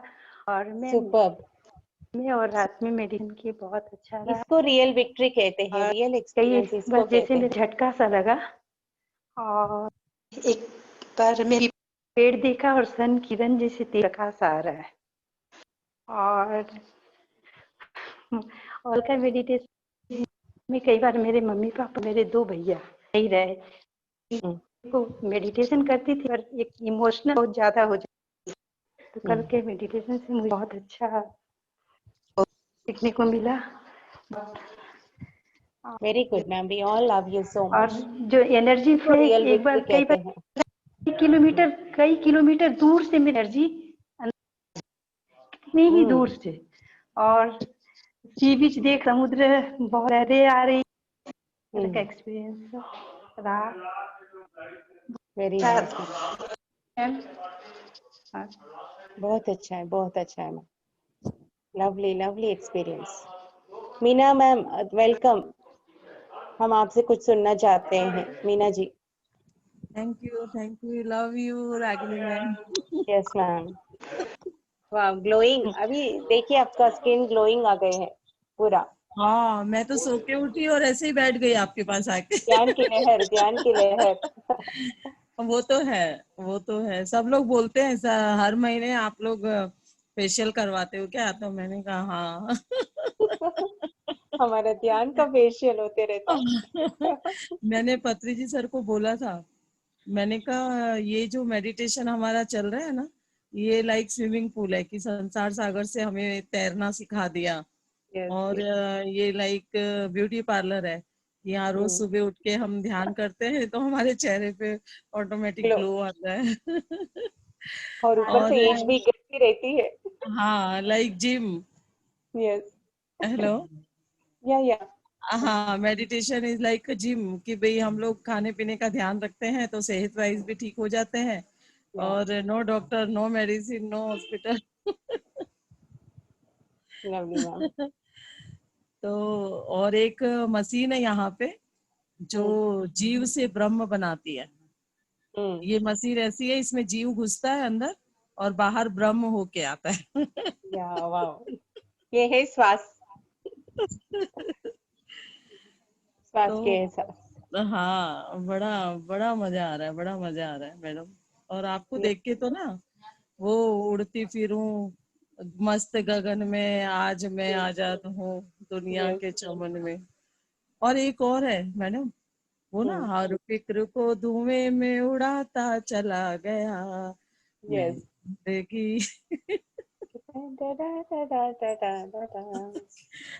और मैं और रात में मेडिटेशन की बहुत अच्छा रहा। इसको रियल विक्ट्री कहते हैं, रियल एक्सपीरियंस इसको कहते हैं। जैसे में झटका सा लगा और एक बार मेरी पेड़ देखा और सन किरण जैसे प्रकाश आ रहा है और का मेडिटेशन में कई बार मेरे मम्मी पापा, मेरे 2 भैया नहीं रहे, तो मेडिटेशन करती थी, पर एक इमोशनल बहुत ज्यादा हो जाती, तो कल के मेडिटेशन से मुझे बहुत अच्छा सीखने को मिला। Very good ma'am, we all love you so और मच। जो एनर्जी तो रियल एक बार विक्ट्री कई कहते बार हैं। कई किलोमीटर दूर से मेरी एनर्जी, कितनी ही दूर से, और सी बीच देख, समुद्र बहुत लहरें आ रही, का एक्सपीरियंस रहा। वेरी नाइस मैम, हाँ। बहुत अच्छा है, बहुत अच्छा है ma'am. Lovely lovely experience. Meena ma'am welcome, हम आपसे कुछ सुनना चाहते हैं। Meena ji. Thank you, love you Ragini ma'am. Yes ma'am. वाह, ग्लोइंग, अभी देखिए आपका स्किन ग्लोइंग आ गए है पूरा। हाँ, मैं तो सो के उठी और ऐसे ही बैठ गई आपके पास आके। ज्ञान की लहर, ज्ञान की लहर। वो तो है, वो तो है। सब लोग बोलते हैं हर महीने आप लोग फेशियल करवाते हो क्या, तो मैंने कहा हाँ। हमारा ध्यान का फेशियल होते रहता है। मैंने पत्री जी सर को बोला था, मैंने कहा ये जो मेडिटेशन हमारा चल रहा है ना, ये लाइक स्विमिंग पूल है कि संसार सागर से हमें तैरना सिखा दिया। और ये लाइक ब्यूटी पार्लर है, यहाँ रोज सुबह उठ के हम ध्यान करते हैं तो हमारे चेहरे पे ऑटोमेटिक ग्लो आता है। और ऊपर से एज भी गिरती रहती है। हाँ, लाइक जिम। यस। हेलो। या हाँ, मेडिटेशन इज लाइक जिम, कि भाई हम लोग खाने पीने का ध्यान रखते हैं तो सेहत वाइज भी ठीक हो जाते हैं, और no doctor, no medicine, no hospital. Lovely ma'am. तो और एक मशीन है यहाँ पे जो जीव से ब्रह्म बनाती है। ये मशीन ऐसी है, इसमें जीव घुसता है अंदर और बाहर ब्रह्म होके आता है। या वाओ, ये है श्वास, श्वास तो के एहसास। हाँ, बड़ा बड़ा मजा आ रहा है, बड़ा मजा आ रहा है मैडम। और आपको देख के तो ना, वो उड़ती फिरूं मस्त गगन में, आज मैं आजाद हूँ दुनिया के चमन में। और एक और है मैडम, वो ना, हर फिक्र को धुएं में उड़ाता चला गया मैं यस। जिंदगी।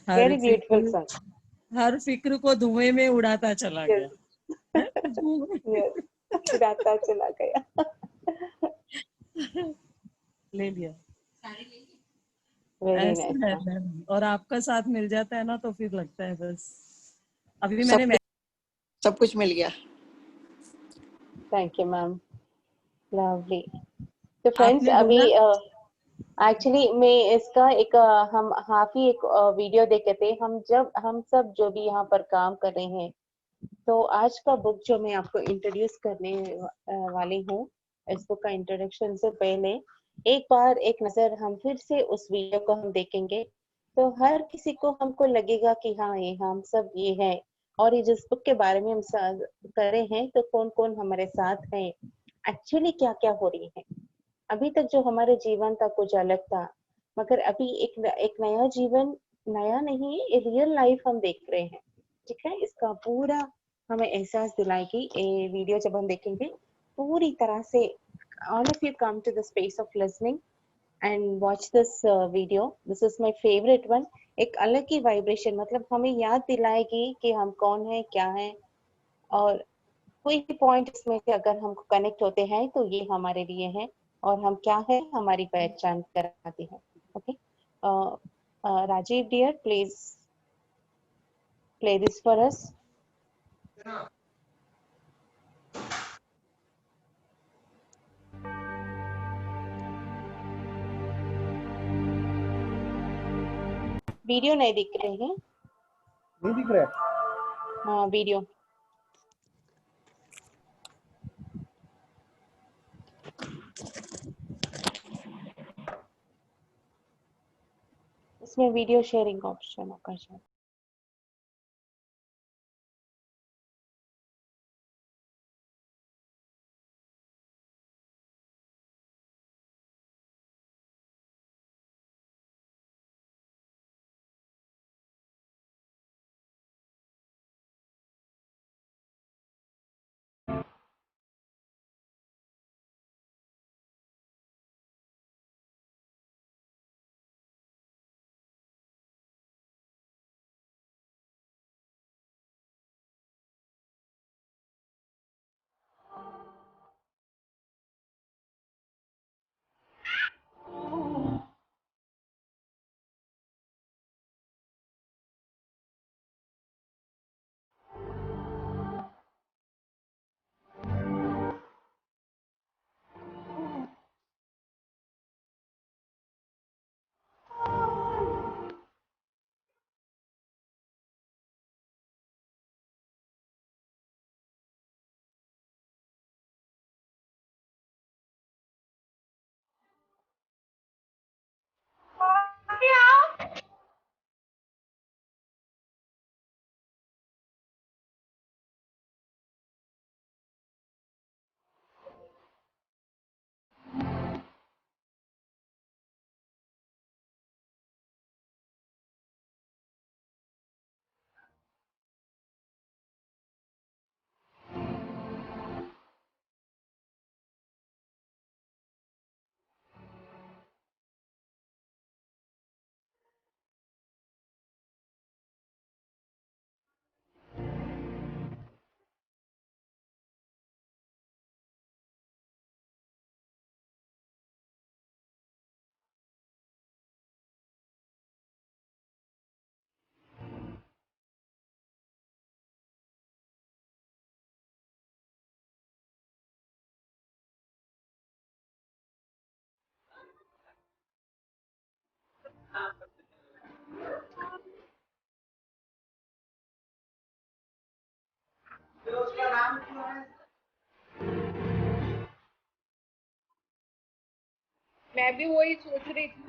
हर वेरी ब्यूटीफुल फिक्र सॉन्ग। हर फिक्र को धुएं में उड़ाता चला यस गया है खुशबू में। यस, उड़ाता चला गया। ले लिया। वेरी ऐसा नाइस है मैम। मैम, और आपका साथ मिल जाता है ना तो फिर लगता है बस। अभी सब मैंने सब कुछ मिल गया। Thank you ma'am, lovely. तो फ्रेंड्स, आपने अभी बोला। एक्चुअली मैं इसका एक हम हाफ ही एक वीडियो देखे थे। हम जब हम सब जो भी यहाँ पर काम कर रहे हैं, तो आज का बुक जो मैं आपको इंट्रोड्यूस करने वाली हूँ, इस बुक का इंट्रोडक्शन से पहले एक बार एक नजर हम फिर से उस वीडियो को हम देखेंगे, तो हर किसी को हमको लगेगा कि हाँ, ये हम सब ये है, और ये जिस बुक के बारे में हम कर रहे हैं, तो कौन कौन हमारे साथ है, एक्चुअली क्या क्या हो रही है। अभी तक जो हमारे जीवन था कुछ अलग था, मगर अभी एक नया जीवन, नया नहीं, रियल लाइफ हम देख रहे हैं। ठीक है, इसका पूरा हमें एहसास दिलाएगी ये वीडियो जब हम देखेंगे पूरी तरह से। All of you come to the space of listening and watch this video, this is my favourite one. एक अलग ही वाइब्रेशन, मतलब हमें याद दिलाएगी कि हम कौन है, क्या है, और कोई भी पॉइंट इसमें से अगर हमको कनेक्ट होते हैं तो ये हमारे लिए है, और हम क्या है हमारी पहचान कराती है। Okay, Rajiv dear, please play this for us. Video नहीं दिख रहे हैं। नहीं दिख रहा है। हाँ, वीडियो। इसमें वीडियो शेयरिंग ऑप्शन होगा शायद। मैं भी वही सोच रही थी।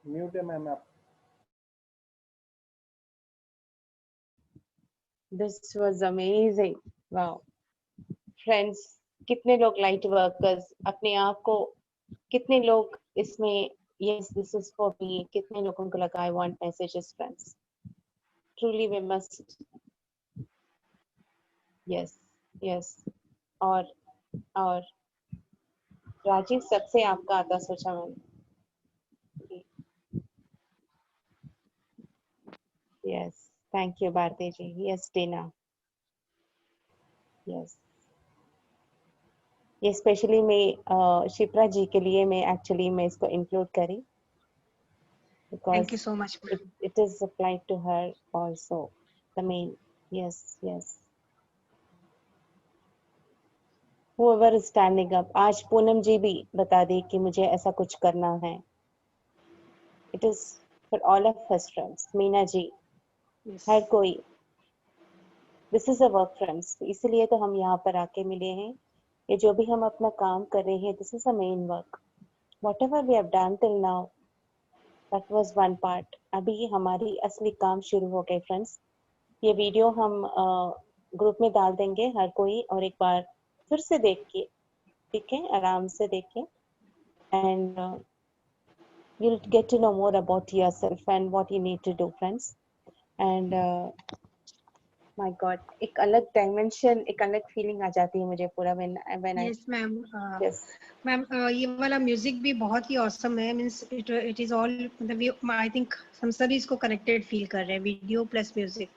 म्यूट है मैम आप। This was amazing. Wow. Friends, कितने लोग लाइट वर्कर्स अपने आप को, कितने लोग इसमें yes this is for me, कितने लोगों को लगा I want messages friends. Truly we must yes yes और राजीव सबसे आपका आता सोचा मैंने। Yes, thank you Bharti ji. Yes Tina, yes, ये स्पेशली मैं शिप्रा जी के लिए मैं इसको इंक्लूड करी thank because you so much. it is applied to her also, the main. Yes, yes, whoever is standing up. आज पूनम जी भी बता दी कि मुझे ऐसा कुछ करना है। It is for all of us friends. Meena ji, हर कोई, this is a work friends, इसलिए तो हम यहाँ पर आके मिले हैं। ये जो भी हम अपना काम कर रहे हैं, this is a main work. Whatever we have done till now, that was one part. अभी हमारी असली काम शुरू हो गए फ्रेंड्स। ये वीडियो हम ग्रुप में डाल देंगे हर कोई, और एक बार फिर से देखिए, ठीक है, आराम से देखिए, and you'll get to know more about yourself and what you need to do friends. And my god, एक अलग डायमेंशन, एक अलग फीलिंग आ जाती है मुझे पूरा when I yes ma'am. yes ma'am ये वाला म्यूजिक भी बहुत ही ऑसम है। मींस इट इज ऑल, मतलब आई थिंक हम सभी इसको कनेक्टेड फील कर रहे हैं, video plus music.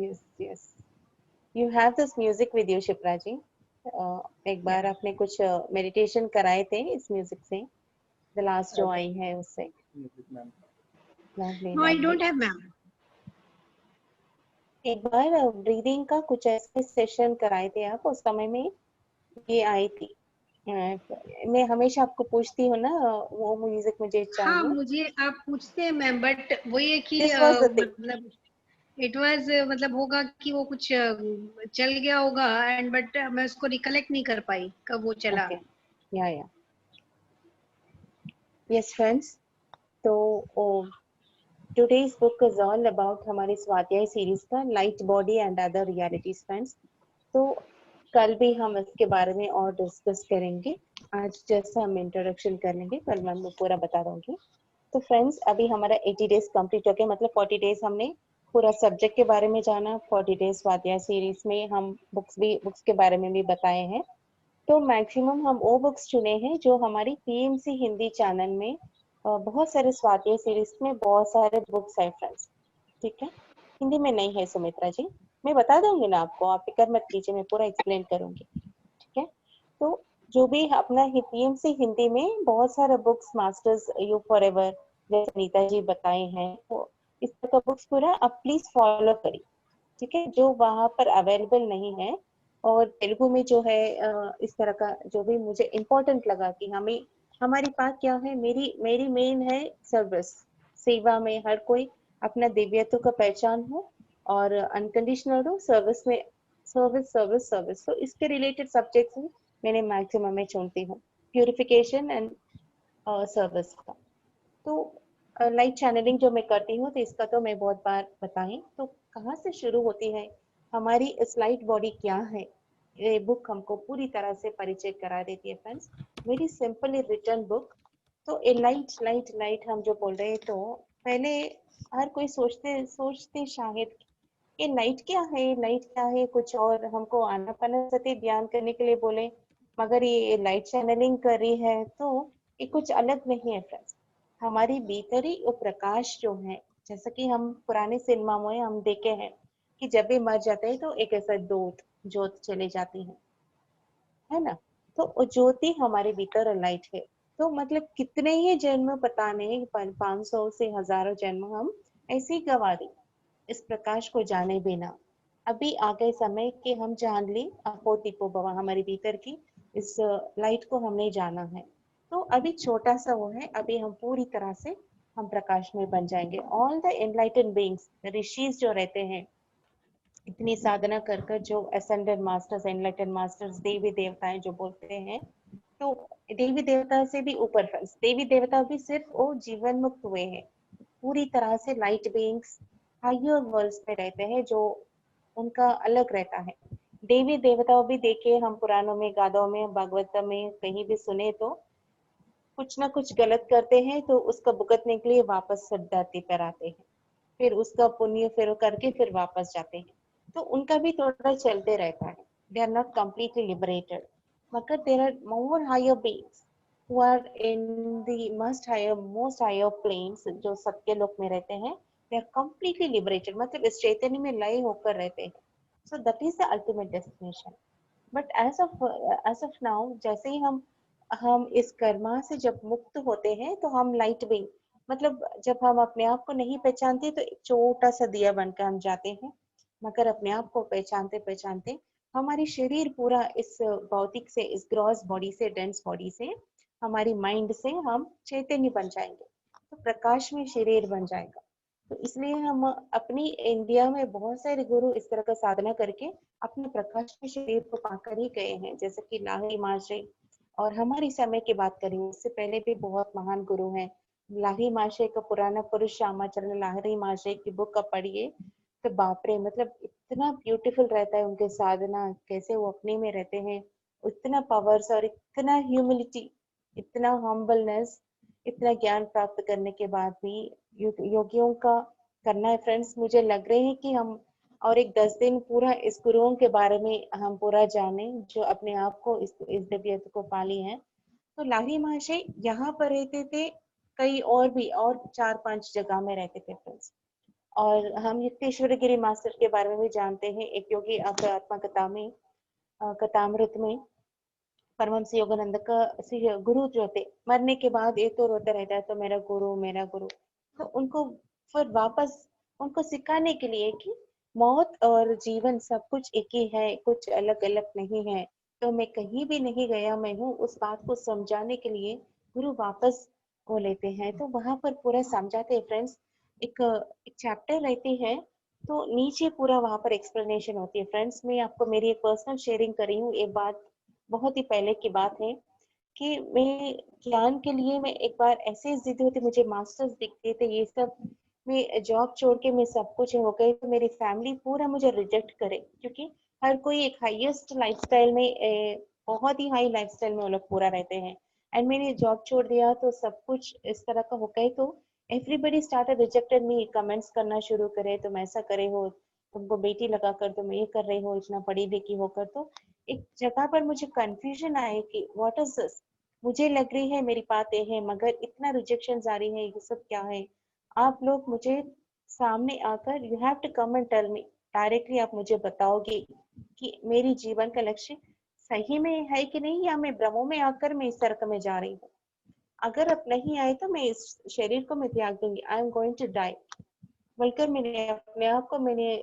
yes yes, you have this music with you Shipra ji. एक बार आपने कुछ मेडिटेशन कराए थे इस म्यूजिक से, द लास्ट जो आई है उससे। No I don't have ma'am. एक बार ब्रीदिंग का कुछ ऐसे सेशन कराए थे आप, उस समय में ये आई थी। मैं हमेशा आपको पूछती हूँ ना, वो म्यूजिक मुझे हाँ चाहिए। मुझे आप पूछते हैं मैम, बट वो ये कि This was the thing. मतलब इट वाज, मतलब होगा कि वो कुछ चल गया होगा एंड बट मैं उसको रिकलेक्ट नहीं कर पाई कब वो चला। Okay. Yeah. Yes friends, तो today's book is all about हमारी स्वाध्याय सीरीज का light body and other realities friends. तो कल भी हम इसके बारे में और डिस्कस करेंगे। आज जैसा हम इंट्रोडक्शन कर लेंगे, कल मैं पूरा बता दूंगी। तो फ्रेंड्स अभी हमारा 80 डेज कंप्लीट हो गया, मतलब 40 डेज हमने पूरा सब्जेक्ट के बारे में जाना। 40 डेज स्वाध्याय सीरीज में हम बुक्स के बारे में भी बताए हैं। तो मैक्सिमम हम वो बुक्स चुने हैं जो हमारी पीएमसी हिंदी चैनल में बहुत सारे स्वाध्याय सीरीज में बहुत सारे बुक्स है फ्रेंड्स, ठीक है। हिंदी में नहीं है सुमित्रा जी, मैं बता दूंगी ना आपको, आप फिक्र मत कीजिए, मैं पूरा एक्सप्लेन करूंगी, ठीक है। तो जो भी अपना पीएमसी हिंदी में बहुत सारे बुक्स, मास्टर्स यू फॉरएवर जैसे नीता जी बताए हैं, वो इस तरह का बुक्स पूरा आप प्लीज फॉलो करिए, ठीक है। जो वहां पर अवेलेबल नहीं है और तेलुगु में जो है इस तरह का जो भी मुझे इम्पोर्टेंट लगा कि हमें, हमारी बात क्या है, मेरी मेन है सर्विस, सेवा में हर कोई अपना दिव्यत्व का पहचान हो और अनकंडीशनल हो सर्विस में, सर्विस। तो इसके रिलेटेड सब्जेक्ट्स मैंने मैक्सिमम में चुनती हूँ, प्यूरिफिकेशन एंड सर्विस का। तो लाइट चैनलिंग जो मैं करती हूँ, तो इसका तो मैं बहुत बार बताई। तो कहाँ से शुरू होती है हमारी इस लाइट बॉडी क्या है, ये बुक हमको पूरी तरह से परिचय करा देती है friends. Very simply written book. तो ए लाइट हम जो बोल रहे हैं, तो पहले हर कोई सोचते शायद ये लाइट क्या है, कुछ और हमको आनापानसति ध्यान करने के लिए बोले, मगर ये लाइट चैनलिंग कर रही है, तो ये कुछ अलग नहीं है फ्रेंड्स। हमारी भीतरी वो प्रकाश जो है, जैसा कि हम पुराने सिनेमा में हम देखे हैं कि जब भी मर जाते हैं तो एक ऐसा जोत चले जाती है ना। तो वो ज्योति हमारे भीतर लाइट है। तो मतलब कितने ही जन्म पता नहीं, 500 से हजारों जन्म हम ऐसे ही गवा दे इस प्रकाश को जाने बिना। अभी आ गए समय कि हम जान ली अहो दीपो भव, हमारे भीतर की इस लाइट को हमने जाना है। तो अभी छोटा सा वो है, अभी हम पूरी तरह से हम प्रकाश में बन जाएंगे। ऑल द एनलाइटेड बीइंग्स, ऋषिज जो रहते हैं, इतनी साधना कर कर जो असेंडेड मास्टर्स, एनलाइटेड मास्टर्स, देवी देवताएं जो बोलते हैं, तो देवी देवता से भी ऊपर फ्रेंड्स, देवी देवता भी सिर्फ वो जीवन मुक्त हुए हैं, पूरी तरह से लाइट बीइंग्स हायर वर्ल्ड्स में रहते हैं, जो उनका अलग रहता है। देवी देवताओं भी देखे हम पुराणों में, गाथाओं में, भागवत में कहीं भी सुने, तो कुछ ना कुछ गलत करते हैं तो उसका भुगतने के लिए वापस धरती पर आते हैं, फिर उसका पुण्य फिर करके फिर वापस जाते हैं। तो उनका भी थोड़ा चलते रहता है, they are not completely liberated, मगर there are more higher beings who are in the most higher planes, जो सत्य लोक में रहते हैं, they are completely liberated, मतलब इस चैतन्य में लय होकर रहते हैं. So that is the ultimate destination. But as of now, जैसे ही हम इस कर्मा से जब मुक्त होते हैं तो हम लाइट बीइंग, मतलब जब हम अपने आप को नहीं पहचानते तो एक छोटा सा दिया बनकर हम जाते हैं, मगर अपने आप को पहचानते पहचानते हमारी शरीर पूरा इस भौतिक से, इस ग्रॉस बॉडी से, डेंस बॉडी से, हमारी माइंड से हम चैतन्य बन जाएंगे, तो प्रकाश में शरीर बन जाएगा. तो इसलिए हम अपनी इंडिया में बहुत सारे गुरु इस तरह का साधना करके अपने प्रकाश में शरीर को पाकर ही गए हैं, जैसे कि लाहिरी महाशय. और हमारे समय की बात करें, उससे पहले भी बहुत महान गुरु हैं. लाहिरी महाशय का पुराना पुरुष श्यामाचरण लाहिरी महाशय की बुक का पढ़िए तो बाप रे, मतलब इतना ब्यूटीफुल रहता है उनके साधना, कैसे वो अपने में रहते हैं, इतना पावर्स और इतना ह्यूमिलिटी, इतना हम्बलनेस, इतना ज्ञान प्राप्त करने के बाद भी योगियों का करना है फ्रेंड्स. मुझे लग रहे हैं कि हम और एक 10 दिन पूरा इस गुरुओं के बारे में हम पूरा जाने, जो अपने आप को इस दिव्यत्व को पाली है. तो लाहिरी महाशय यहाँ पर रहते थे, कई और भी और 4-5 जगह में रहते थे फ्रेंड्स. और हम युक्तेश्वर गिरी मास्टर के बारे में भी जानते हैं. एक योगी आत्मा कथा में, कथामृत में परमहंस योगानंद का गुरु जो थे, मरने के बाद ये तो रोता रहता है, तो मेरा गुरु मेरा गुरु. तो उनको फिर वापस उनको सिखाने के लिए कि मौत और जीवन सब कुछ एक ही है, कुछ अलग अलग नहीं है, तो मैं कहीं भी नहीं गया, मैं हूँ, उस बात को समझाने के लिए गुरु वापस वो लेते हैं. तो वहां पर पूरा समझाते हैं फ्रेंड्स. एक चैप्टर रहती है, तो नीचे पूरा वहां पर एक्सप्लेनेशन होती है फ्रेंड्स. मैं आपको मेरी एक पर्सनल शेयरिंग करी हूँ. एक बात बहुत ही पहले की बात है कि मैं ज्ञान के लिए मैं एक बार ऐसे जिद होती, मुझे मास्टर्स दिखते थे, ये सब, मैं जॉब छोड़ के मैं सब कुछ हो गई, तो मेरी फैमिली पूरा मुझे रिजेक्ट करे, क्योंकि हर कोई एक हाईएस्ट लाइफस्टाइल में, बहुत ही हाई लाइफस्टाइल में वो लोग पूरा रहते हैं. एंड मैंने जॉब छोड़ दिया तो सब कुछ इस तरह का हो गए, तो एवरीबडी स्टार्टेड रिजेक्टेड मी, कमेंट्स करना शुरू करे, तुम ऐसा करे हो, तुमको बेटी लगा कर तुम ये कर रहे हो, इतना पढ़ी लिखी होकर. तो एक जगह पर मुझे कंफ्यूजन आए कि व्हाट इज दिस. मुझे लग रही है मेरी बातें हैं, मगर इतना रिजेक्शन आ रही है, ये सब क्या है. आप लोग मुझे सामने आकर, you have to come and tell me directly, आप मुझे बताओगे कि मेरी जीवन का लक्ष्य सही में है कि नहीं, या मैं भ्रमों में आकर मैं इस तरह में जा रही हूँ. अगर आप नहीं आए तो मैं इस शरीर को मैं त्याग दूंगी, I am going to die बोलकर मैंने अपने आप को मैंने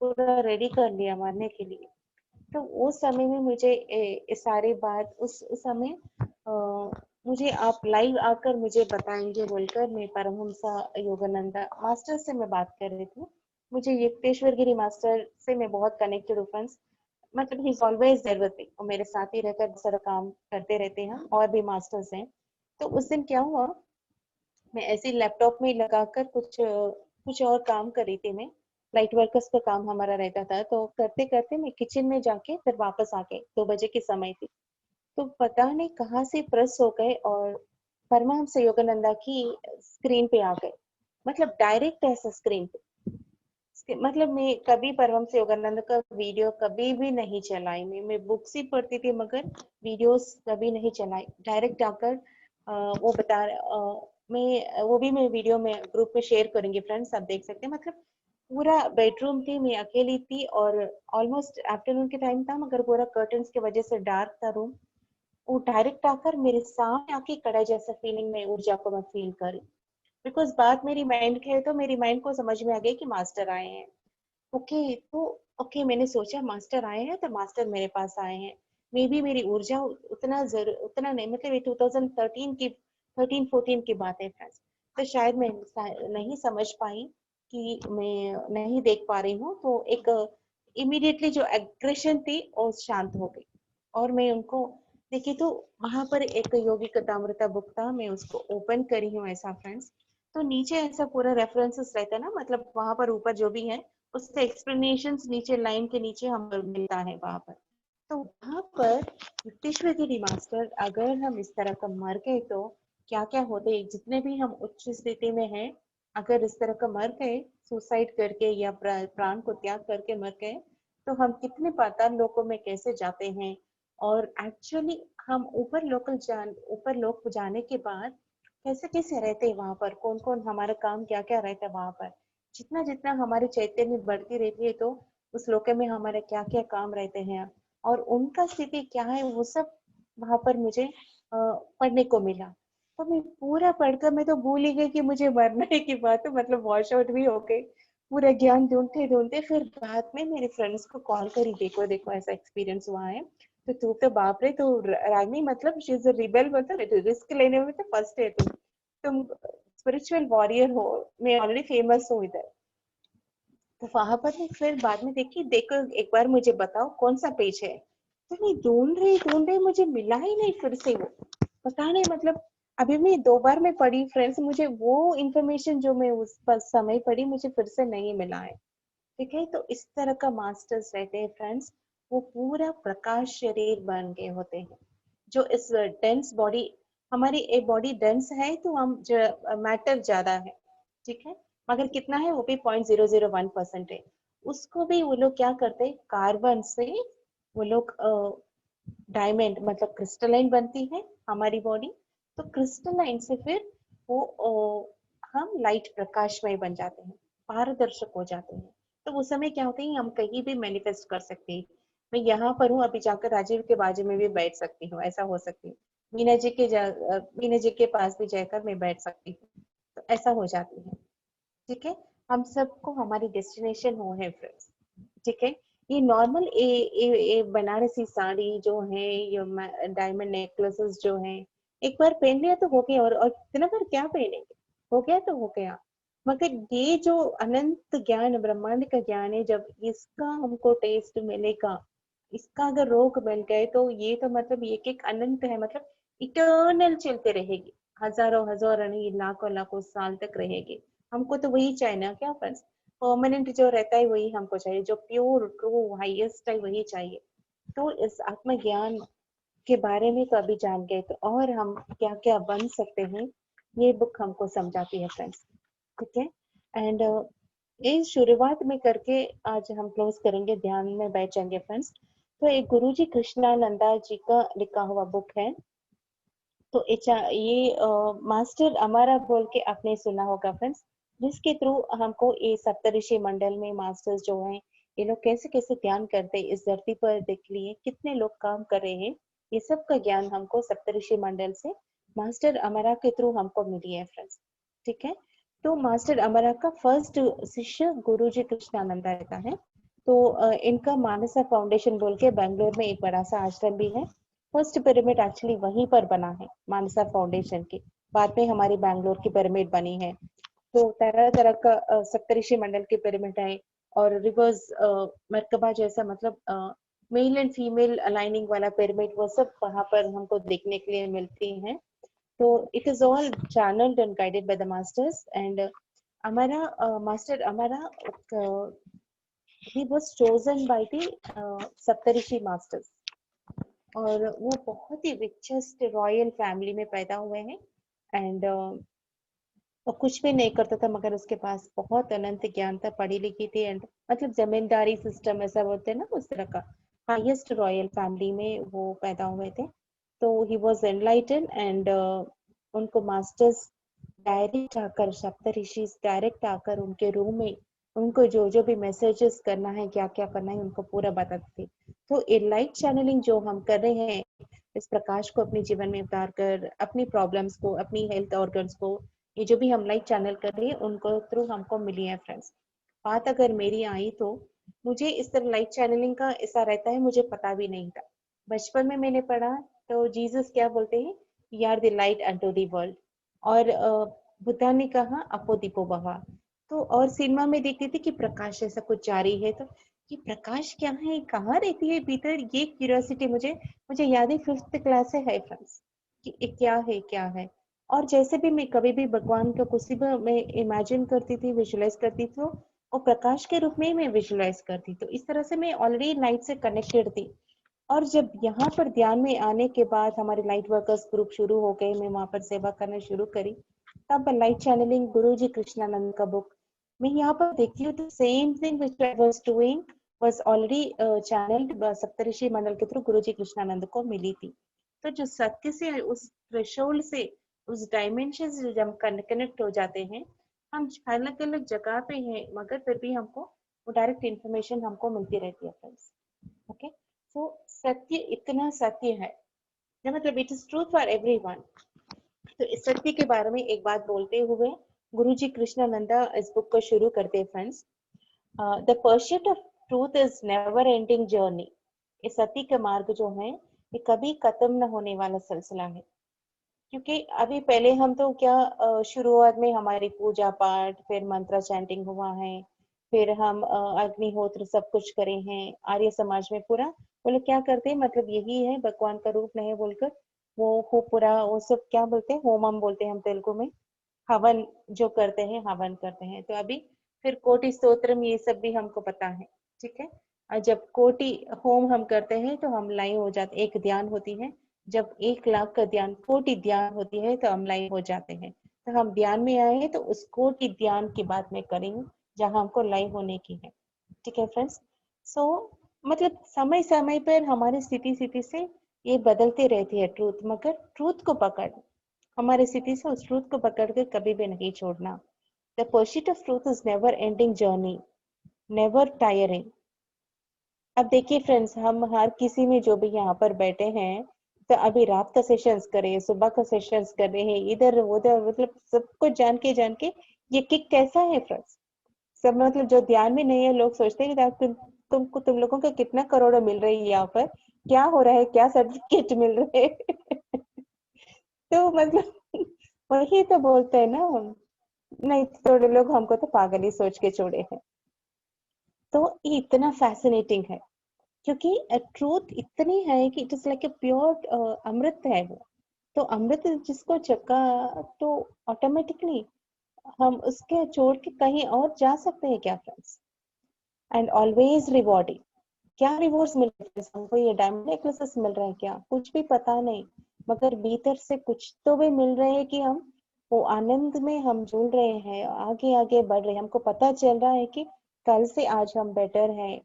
पूरा रेडी कर लिया मरने के लिए. तो उस समय में मुझे सारी बात उस समय मुझे आप लाइव आकर मुझे बताएंगे बोलकर मैं परमहंस योगानंदा मास्टर से मैं बात कर रही थी. मुझे युक्तेश्वर गिरी मास्टर से मैं बहुत कनेक्टेड हूँ फ्रेंड्स, मतलब he is always there with me, और मेरे साथ ही रहकर सारा काम करते रहते हैं. और भी मास्टर्स हैं. तो उस दिन क्या हुआ, मैं ऐसे लैपटॉप में लगाकर कुछ और काम कर रही थी. मैं लाइट वर्कर्स का काम हमारा रहता था, तो करते करते मैं किचन में जाके फिर वापस आ गए, 2 बजे के समय थी. तो पता नहीं कहाँ से प्रेस हो गए और परमहंस योगानंदा की स्क्रीन पे आ गए, मतलब डायरेक्ट ऐसा स्क्रीन पे. मतलब मैं कभी परमहंस योगानंद का वीडियो कभी भी नहीं चलाई, मैं बुक्स ही पढ़ती थी मगर वीडियोस कभी नहीं चलाई. डायरेक्ट आकर वो बता मैं वो भी मैं वीडियो में ग्रुप में शेयर करूंगी फ्रेंड्स, आप देख सकते हैं. मतलब पूरा बेडरूम थी, मैं अकेली थी और ऑलमोस्ट आफ्टरनून के टाइम था, मगर पूरा कर्टन्स की वजह से डार्क था रूम. वो डायरेक्ट आकर मेरे सामने आके खड़ा, जैसा फीलिंग में ऊर्जा को मैं फील करी. बिकॉज बात मेरी माइंड की है, तो मेरी माइंड को समझ में आ गई कि मास्टर आए हैं. ओके, तो ओके मैंने सोचा मास्टर आए हैं तो मास्टर मेरे पास आए हैं. मे बी मेरी ऊर्जा उतना नहीं, मतलब ये 2013 की 13-14 की बात है फ्रेंड्स. तो शायद मैं नहीं समझ पाई कि मैं नहीं देख पा रही हूँ, तो एक इमीडिएटली जो एग्रेशन थी वो शांत हो गई और मैं उनको देखी. तो वहां पर एक योगी कथामृता बुक था, मैं उसको ओपन करी हूँ ऐसा फ्रेंड्स. तो नीचे ऐसा पूरा रेफरेंसेस रहता है ना, मतलब वहां पर ऊपर जो भी है उसका एक्सप्लेनेशंस नीचे लाइन के नीचे हमें मिलता है वहां पर. तो वहां पर युक्तेश्वर गिरी मास्टर, अगर हम इस तरह का मर गए तो क्या क्या होते, जितने भी हम उच्च स्थिति में हैं, अगर इस तरह का मर गए सुसाइड करके या प्राण को त्याग करके मर गए, तो हम कितने पाताल लोकों में कैसे जाते हैं. और एक्चुअली हम ऊपर लोक जाने के बाद कैसे कैसे रहते हैं वहां पर, कौन कौन हमारा काम क्या क्या रहता है वहां पर, जितना जितना हमारी चैतन्य बढ़ती रहती है तो उस लोक में हमारे क्या क्या काम रहते हैं और उनका स्थिति क्या है, वो सब वहां पर मुझे पढ़ने को मिला। तो मैं पूरा पढ़कर मैं तो भूल ही गई कि मुझे मरने की बात है, मतलब वॉश आउट भी हो गई पूरा ज्ञान ढूंढते ढूंढते। फिर बाद में मेरे फ्रेंड्स को कॉल करी, देखो देखो ऐसा एक्सपीरियंस हुआ है। तो तू तो बाप रे, तो रागिनी मतलब शी इज अ रिबेल, मतलब रिस्क लेने में तो फर्स्ट है तुम स्पिरिचुअल वॉरियर हो, मैं ऑलरेडी फेमस हूँ इधर। तो वहां पर मैं फिर बाद में देखी, देखो एक बार मुझे बताओ कौन सा पेज है। तो मैं ढूंढ रही मुझे मिला ही नहीं फिर से वो, पता नहीं मतलब अभी मैं 2 बार में पढ़ी फ्रेंड्स, मुझे वो इंफॉर्मेशन जो मैं उस पर समय पढ़ी मुझे फिर से नहीं मिला है। ठीक है, तो इस तरह का मास्टर्स रहते हैं फ्रेंड्स, वो पूरा प्रकाश शरीर बन गए होते हैं। जो इस डेंस बॉडी, हमारी एक बॉडी डेंस है तो हम मैटर ज्यादा है, ठीक है, मगर कितना है वो भी 0.001% है। उसको भी वो लोग क्या करते हैं, कार्बन से वो लोग डायमंड मतलब क्रिस्टलाइन बनती है हमारी बॉडी। तो क्रिस्टलाइन से फिर वो हम लाइट प्रकाशमय बन जाते हैं, पारदर्शक हो जाते हैं। तो उस समय क्या होता है, हम कहीं भी मैनिफेस्ट कर सकते हैं। मैं यहाँ पर हूँ, अभी जाकर राजीव के बाजू में भी बैठ सकती हूँ, ऐसा हो सकती है। मीना जी के पास भी जाकर मैं बैठ सकती हूँ, तो ऐसा हो जाती है। ठीक है, हम सबको हमारी डेस्टिनेशन हो है फ्रेंड्स। ठीक है, ये नॉर्मल ए बनारसी साड़ी जो है, ये डायमंड नेकलेसेस जो है, एक बार पहन लिया तो हो गया, और इतना बार क्या पहनेंगे, हो गया तो हो गया। मगर ये जो अनंत ज्ञान, ब्रह्मांड का ज्ञान है, जब इसका हमको टेस्ट मिलेगा, इसका अगर रोग मिल गए तो ये तो मतलब एक एक अनंत है, मतलब इटर्नल चलते रहेगी, हजारों हजारों नहीं लाखों लाखों साल तक रहेगी। हमको तो वही चाहिए ना क्या फ्रेंड्स, परमानेंट जो रहता है वही हमको चाहिए, जो प्योर ट्रू हाईएस्ट है वही चाहिए। तो इस आत्मज्ञान के बारे में तो अभी जान गए, तो और हम क्या क्या बन सकते हैं ये बुक हमको समझाती है फ्रेंड्स। ठीक है, एंड ये शुरुआत में करके आज हम क्लोज करेंगे, ध्यान में बैठ जाएंगे फ्रेंड्स। तो एक गुरुजी कृष्णानंदा जी का लिखा हुआ बुक है। तो ये मास्टर अमारा बोल के आपने सुना होगा फ्रेंड्स, जिसके थ्रू हमको ये सप्तऋषि मंडल में मास्टर्स जो हैं, ये लोग कैसे कैसे ध्यान करते हैं इस धरती पर, देख लिए कितने लोग काम कर रहे हैं, ये सब का ज्ञान हमको सप्तऋषि मंडल से मास्टर अमरा के थ्रू हमको मिली है फ्रेंड्स। ठीक है, तो मास्टर अमरा का फर्स्ट शिष्य गुरुजी कृष्णानंदा रहता है। तो इनका मानसा फाउंडेशन बोल के बेंगलोर में एक बड़ा सा आश्रम भी है। फर्स्ट पिरामिड एक्चुअली वहीं पर बना है मानसा फाउंडेशन की, बाद में हमारी बैंगलोर की पिरामिड बनी है। तो तरह तरह का सप्तऋषि मंडल की पिरामिड है, और रिवर्स मरकबा जैसा मतलब मेल एंड फीमेल अलाइनिंग वाला पिरामिड, वो सब वहां पर हमको देखने के लिए मिलती हैं। तो it is all channelled and guided by the masters. And हमारा मास्टर हमारा he was chosen by the Saptarishi masters, और वो बहुत ही रिचेस्ट रॉयल फैमिली में पैदा हुए हैं। एंड वो कुछ भी नहीं करता था, मगर उसके पास बहुत अनंत ज्ञान था, पढ़ी लिखी थी, एंड मतलब जमींदारी सिस्टम ऐसा बोलते हैं ना, उस तरह का हाईएस्ट रॉयल फैमिली में वो पैदा हुए थे। तो ही वॉज एनलाइटन, एंड उनको मास्टर्स डायरेक्ट आकर, सप्तऋषि डायरेक्ट आकर उनके रूम में उनको जो जो भी मैसेजेस करना है, क्या क्या करना है, उनको पूरा बताते थे। तो ये लाइट चैनलिंग जो हम कर रहे हैं, इस प्रकाश को अपने जीवन में उतार कर, अपनी प्रॉब्लम्स को, अपनी हेल्थ ऑर्गन्स को, ये जो भी हम लाइट चैनल कर रहे हैं उनको थ्रू हमको मिली है फ्रेंड्स। बात अगर मेरी आई तो मुझे इस तरह लाइट चैनलिंग का ऐसा रहता है, मुझे पता भी नहीं था। बचपन में मैंने पढ़ा तो जीसस क्या बोलते हैं, you are the light unto the world, और बुद्धा ने कहा अपो दीपो भवा। तो और सिनेमा में देखती थी कि प्रकाश ऐसा कुछ जारी है, तो ये प्रकाश क्या है, कहाँ रहती है भीतर, ये क्यूरियोसिटी मुझे मुझे याद है 5th क्लास से है फ्रेंड्स, कि ये क्या है। और जैसे भी मैं कभी भी भगवान का कुछ भी मैं इमेजिन करती थी, विजुअलाइज करती थी, और प्रकाश के रूप में ही मैं विजुअलाइज करती, तो इस तरह से मैं ऑलरेडी लाइट से कनेक्टेड थी। और जब यहाँ पर ध्यान में आने के बाद हमारे लाइट वर्कर्स ग्रुप शुरू हो गए, मैं वहां पर सेवा करना शुरू करी, तब लाइट चैनलिंग गुरुजी कृष्णानंद का बुक मैं यहाँ पर देखती हूँ, तो same thing which I was doing was already channelled Saptarishi Mandal के थ्रू गुरुजी कृष्णानंद को मिली थी। तो जो सत्य से, उस थ्रेशोल्ड से, उस डायमेंशन से जब हम कनेक्ट हो जाते हैं, हम अलग अलग जगह पे हैं मगर फिर भी हमको वो डायरेक्ट इंफॉर्मेशन हमको मिलती रहती है फ्रेंड्स। ओके, सो सत्य इतना सत्य है, मतलब it is truth for everyone. तो इस सत्य के बारे में एक बात बोलते हुए गुरुजी कृष्णानंदा इस बुक को शुरू करते हैं friends. The pursuit of truth is never ending journey. इस सत्य का मार्ग जो है ये कभी खत्म न होने वाला सिलसिला है। क्योंकि अभी पहले हम तो क्या शुरुआत में हमारी पूजा पाठ, फिर मंत्र चैंटिंग हुआ है, फिर हम अग्निहोत्र सब कुछ करे हैं। आर्य समाज में पूरा बोले क्या करते हैं, मतलब यही है भगवान का रूप नहीं बोलकर वो पूरा वो सब क्या बोलते हैं, होमम बोलते हैं हम तेलुगु में, हवन जो करते हैं, हवन करते हैं। तो अभी फिर कोटि स्तोत्रम ये सब भी हमको पता है, ठीक है। और जब कोटि होम हम करते हैं तो हम लाइव हो जाते, एक ध्यान होती है, जब 1,00,000 का ध्यान, कोटि ध्यान होती है तो हम लाइव हो जाते हैं। तो हम ध्यान में आए हैं तो उस कोटि ध्यान की बात मैं करेंगे जहां हमको लाइव होने की है, ठीक है फ्रेंड्स। सो मतलब समय समय पर हमारी स्थिति से ये बदलती रहती है ट्रूथ, मगर ट्रूथ को पकड़, हमारी स्थिति से उस ट्रूथ को पकड़ कर कभी भी नहीं छोड़ना। The pursuit of truth is never ending journey, never tiring. अब देखिए फ्रेंड्स, हम हर किसी में जो भी यहाँ पर बैठे हैं, तो अभी रात का सेशंस करे, सुबह का सेशंस कर रहे हैं, इधर उधर, मतलब सब कुछ जान के ये किक कैसा है फ्रेंड्स। सब मतलब जो ध्यान में नहीं है, लोग सोचते हैं कि तुम लोगों को कितना करोड़ों मिल रही है, यहाँ पर क्या हो रहा है, क्या सर्टिफिकेट मिल रहे हैं तो मतलब वही तो बोलते हैं ना, नहीं थोड़े लोग हमको तो पागल ही सोच के छोड़े हैं। तो ये इतना फैसिनेटिंग है क्योंकि ट्रूथ इतनी है कि it is like a pure अमृत है वो। तो अमृत जिसको चखा तो ऑटोमेटिकली हम उसके छोड़ के कहीं और जा सकते हैं क्या फ्रेंड्स। एंड ऑलवेज रिवॉर्डिंग, क्या रिवॉर्ड्स मिल रहे हैं हमको, ये डायमंड नेकलेसेस मिल रहे हैं क्या, कुछ भी पता नहीं, मगर भीतर से कुछ तो भी मिल रहे हैं कि हम वो आनंद में हम झूल रहे हैं, आगे आगे बढ़ रहे हैं। हमको पता चल रहा है कि कल से आज हम बेटर हैं,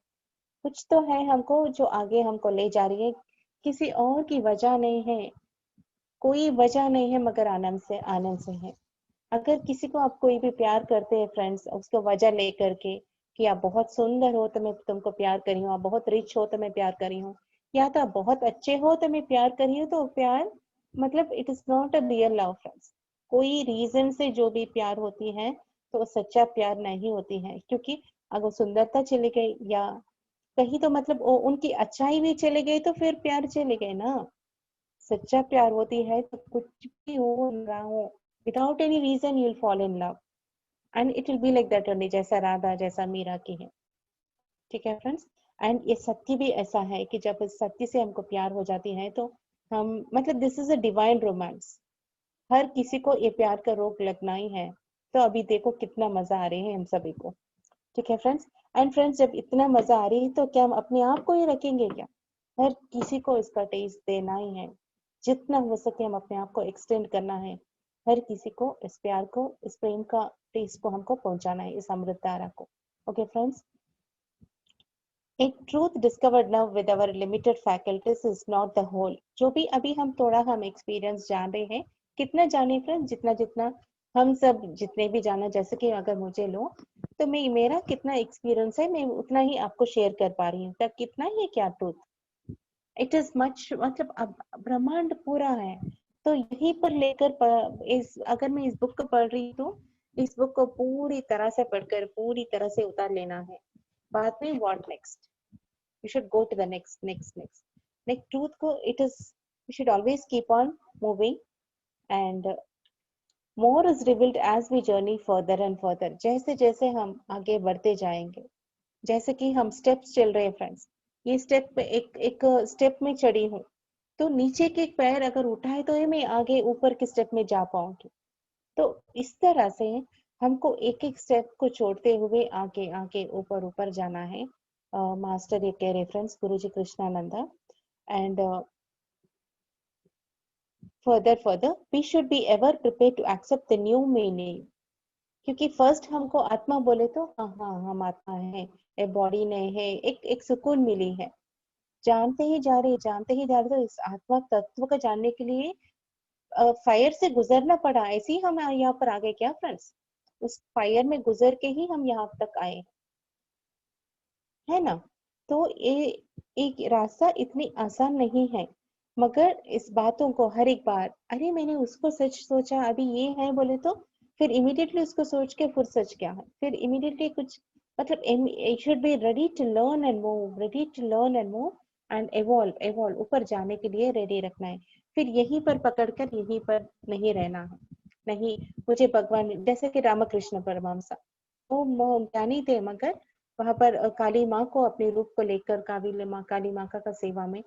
कुछ तो है हमको जो आगे हमको ले जा रही है, किसी और की वजह नहीं है, कोई वजह नहीं है मगर आनंद से है। अगर किसी को आप कोई भी प्यार करते हैं फ्रेंड्स, उसको वजह लेकर के कि आप बहुत सुंदर हो तो मैं तुमको प्यार करी हूँ, आप बहुत रिच हो तो मैं प्यार करी हूँ, या तो आप बहुत अच्छे हो तो मैं प्यार करी हूँ, तो प्यार मतलब it is not a real love friends. कोई रीजन से जो भी प्यार होती है तो वो सच्चा प्यार नहीं होती है, क्योंकि अगर सुंदरता चली गई या कहीं तो मतलब उनकी अच्छाई भी चले गई तो फिर प्यार चले गए ना। सच्चा प्यार होती है तो कुछ भी हो ना हो, without any reason you will fall in love and it will be like that only, जैसा राधा जैसा मीरा की है, ठीक है फ्रेंड्स। एंड ये सत्य भी ऐसा है कि जब इस सत्य से हमको प्यार हो जाती है तो हम मतलब this is a divine romance. हर किसी को ये प्यार का रोग लगना ही है। तो अभी देखो कितना मजा आ रही है हम सभी को, ठीक है फ्रेंड्स। एंड फ्रेंड्स, जब इतना मजा आ रही है तो क्या हम अपने आप को ही रखेंगे क्या, हर किसी को इसका टेस्ट देना ही है। जितना हो सके हम अपने आप को एक्सटेंड करना है, हर किसी को इस प्यार को, इस प्रेम का टेस्ट को हमको पहुंचाना है, इस अमृत धारा को। ओके फ्रेंड्स, एक truth discovered now with our limited faculties is not the whole. जो भी अभी हम थोड़ा हम एक्सपीरियंस जान रहे हैं, कितना जाने फ्रेंड्स, जितना हम सब जितने भी जाना, जैसे कि अगर मुझे लो तो मैं मेरा कितना एक्सपीरियंस है मैं उतना ही आपको शेयर कर पा रही हूँ, तब कितना ही क्या ट्रूथ, इट इज मच, मतलब अब ब्रह्मांड पूरा है। तो यहीं पर लेकर इस अगर मैं इस बुक को पढ़ रही हूँ तो इस बुक को पूरी तरह से पढ़कर पूरी तरह से उतार लेना है। बाद में what next, you should go to the next like truth ko it is, you should always keep on moving and more is revealed as we journey further and further। जैसे जैसे हम आगे बढ़ते जाएंगे, जैसे कि हम स्टेप्स चल रहे हैं फ्रेंड्स, ये स्टेप एक स्टेप में चढ़ी हूँ तो नीचे के पैर अगर उठाए तो ही मैं आगे ऊपर के स्टेप में जा पाऊंगी। तो इस तरह से हमको एक एक स्टेप को छोड़ते हुए आगे आगे ऊपर ऊपर जाना है। मास्टर ये कह रहे friends, Guruji Krishnananda. And further we should be ever prepared to accept the new meaning। क्योंकि फर्स्ट हमको आत्मा बोले तो हाँ हम आत्मा है, एक बॉडी नहीं है, एक सुकून मिली है। जानते ही जा रहे तो इस आत्मा तत्व को जानने के लिए फायर से गुजरना पड़ा, ऐसे ही हम यहाँ पर आ गए क्या फ्रेंड्स? उस फायर में गुजर के ही हम यहाँ तक आए, है ना? तो ये एक रास्ता इतनी आसान नहीं है, मगर इस बातों को हर एक बार, अरे मैंने उसको सच सोचा, अभी ये है बोले तो फिर इमीडिएटली उसको सोच के फिर सच क्या है, फिर इमीडिएटली कुछ मतलब you should be ready to learn and move, and evolve, ऊपर जाने के लिए रेडी रखना है। फिर यहीं पर पकड़कर यहीं पर नहीं रहना है। नहीं, मुझे भगवान, जैसे कि रामकृष्ण परमहंस, वो ज्ञानी थे, मगर वहां पर काली माँ को, अपने रूप को लेकर काली माँ का सेवा में